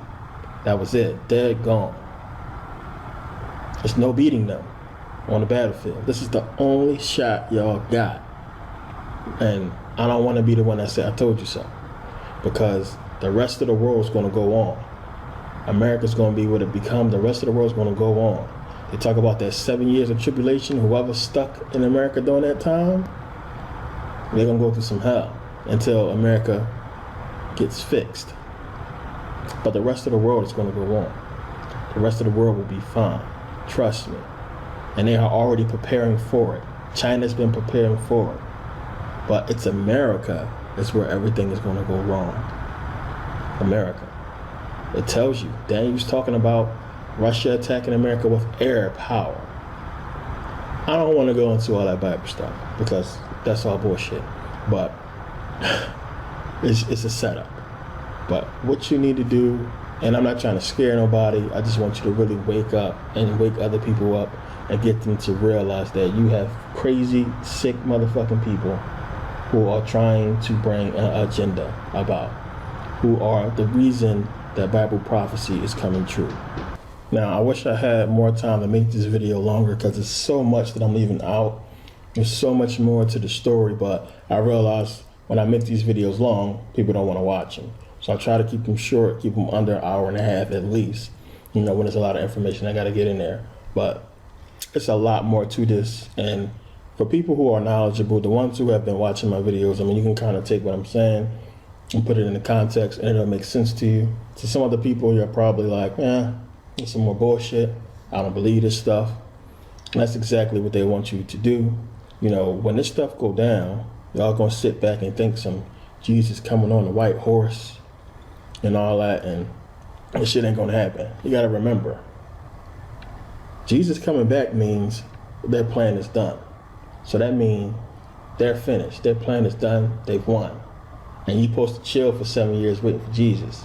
That was it, they're gone. There's no beating them on the battlefield. This is the only shot y'all got. And I don't want to be the one that said, I told you so. Because the rest of the world is going to go on. America's going to be what it become. The rest of the world is going to go on. They talk about that 7 years of tribulation. Whoever's stuck in America during that time, they're going to go through some hell until America gets fixed. But the rest of the world is going to go on. The rest of the world will be fine. Trust me. And they are already preparing for it. China's been preparing for it. But it's America is where everything is going to go wrong. America. It tells you. Daniel's talking about Russia attacking America with air power. I don't want to go into all that Bible stuff because that's all bullshit. But it's a setup. But what you need to do, and I'm not trying to scare nobody, I just want you to really wake up and wake other people up and get them to realize that you have crazy, sick motherfucking people who are trying to bring an agenda about, who are the reason that Bible prophecy is coming true. Now, I wish I had more time to make this video longer because there's so much that I'm leaving out. There's so much more to the story, but I realize when I make these videos long, people don't want to watch them. So I try to keep them short, keep them under an hour and a half at least. You know, when there's a lot of information I got to get in there. But it's a lot more to this. And for people who are knowledgeable, the ones who have been watching my videos, I mean, you can kind of take what I'm saying and put it in the context and it'll make sense to you. To some other people, you're probably like, it's some more bullshit. I don't believe this stuff. And that's exactly what they want you to do. You know, when this stuff go down, y'all gonna sit back and think some Jesus coming on a white horse and all that, and this shit ain't gonna happen. You gotta remember, Jesus coming back means their plan is done. So that means they're finished. Their plan is done. They've won. And you supposed to chill for 7 years waiting for Jesus.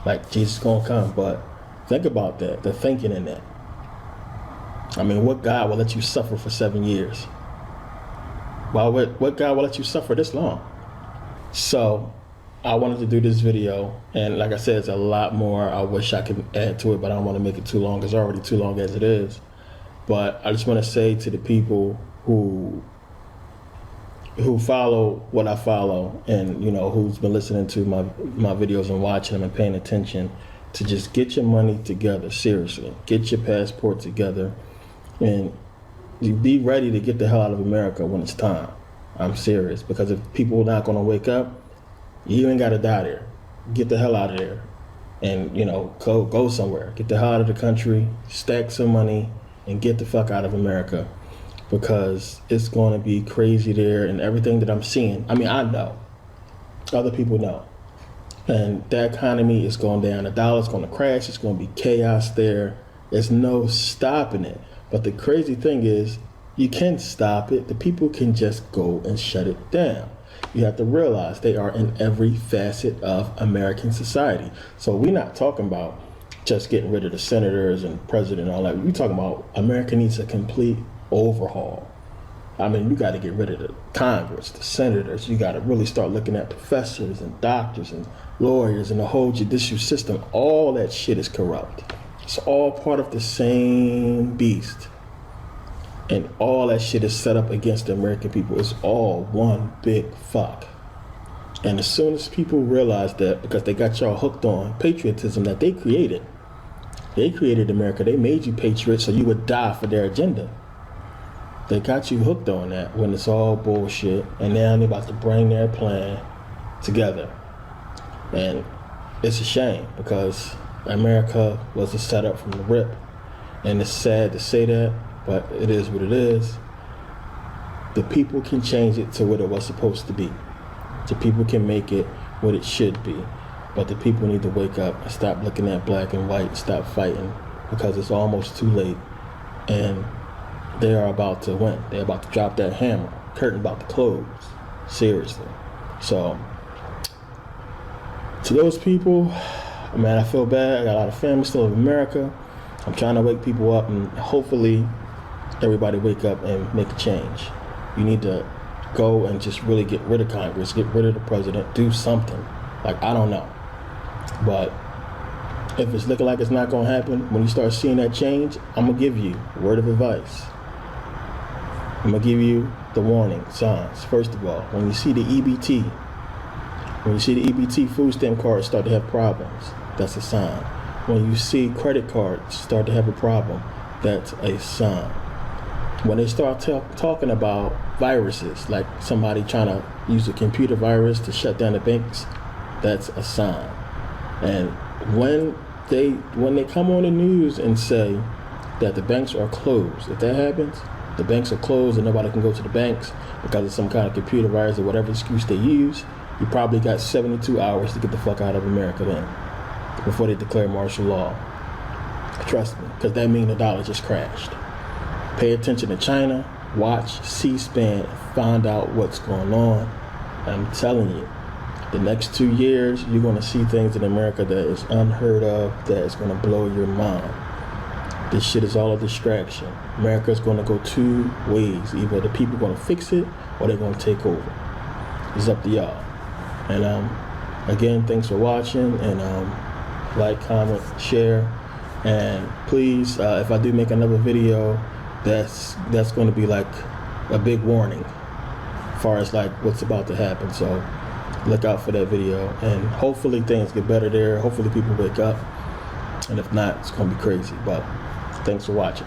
Like, Jesus gonna come. But think about that, the thinking in that. I mean, what God will let you suffer for 7 years? Well, what God will let you suffer this long? So I wanted to do this video, and like I said, it's a lot more I wish I could add to it, but I don't want to make it too long. It's already too long as it is. But I just want to say to the people who follow what I follow, and you know, who's been listening to my videos and watching them and paying attention, to just get your money together. Seriously, get your passport together and be ready to get the hell out of America when it's time. I'm serious, because if people are not going to wake up, you ain't got to die there. Get the hell out of there and, you know, go somewhere. Get the hell out of the country, stack some money, and get the fuck out of America, because it's going to be crazy there. And everything that I'm seeing, I mean, I know. Other people know. And the economy is going down. The dollar's going to crash. It's going to be chaos there. There's no stopping it. But the crazy thing is, you can stop it. The people can just go and shut it down. You have to realize they are in every facet of American society. So we're not talking about just getting rid of the senators and president and all that. We're talking about America needs a complete overhaul. I mean, you got to get rid of the Congress, the senators. You got to really start looking at professors and doctors and lawyers and the whole judicial system. All that shit is corrupt. It's all part of the same beast. And all that shit is set up against the American people. It's all one big fuck. And as soon as people realize that, because they got y'all hooked on patriotism that they created America. They made you patriots so you would die for their agenda. They got you hooked on that when it's all bullshit. And now they're about to bring their plan together. And it's a shame, because America was a setup from the rip. And it's sad to say that, but it is what it is. The people can change it to what it was supposed to be. The people can make it what it should be. But the people need to wake up and stop looking at black and white, stop fighting, because it's almost too late. And they are about to win. They're about to drop that hammer. Curtain about to close. Seriously. So, to those people, man, I feel bad. I got a lot of family still in America. I'm trying to wake people up, and hopefully everybody wake up and make a change. You need to go and just really get rid of Congress, get rid of the president, do something. Like, I don't know. But if it's looking like it's not going to happen, when you start seeing that change, I'm going to give you a word of advice. I'm going to give you the warning signs. First of all, when you see the EBT, food stamp cards start to have problems, that's a sign. When you see credit cards start to have a problem, that's a sign. When they start talking about viruses, like somebody trying to use a computer virus to shut down the banks, that's a sign. And when they come on the news and say that the banks are closed, if that happens, the banks are closed and nobody can go to the banks because of some kind of computer virus or whatever excuse they use, you probably got 72 hours to get the fuck out of America then, before they declare martial law. Trust me, because that means the dollar just crashed. Pay attention to China, watch C-SPAN, find out what's going on. I'm telling you, the next 2 years, you're going to see things in America that is unheard of, that is going to blow your mind. This shit is all a distraction. America is going to go two ways. Either the people are going to fix it or they're going to take over. It's up to y'all. And again, thanks for watching, and like, comment, share, and please, if I do make another video, that's going to be like a big warning as far as like what's about to happen. So look out for that video, and hopefully things get better there. Hopefully people wake up, and if not, it's going to be crazy. But thanks for watching.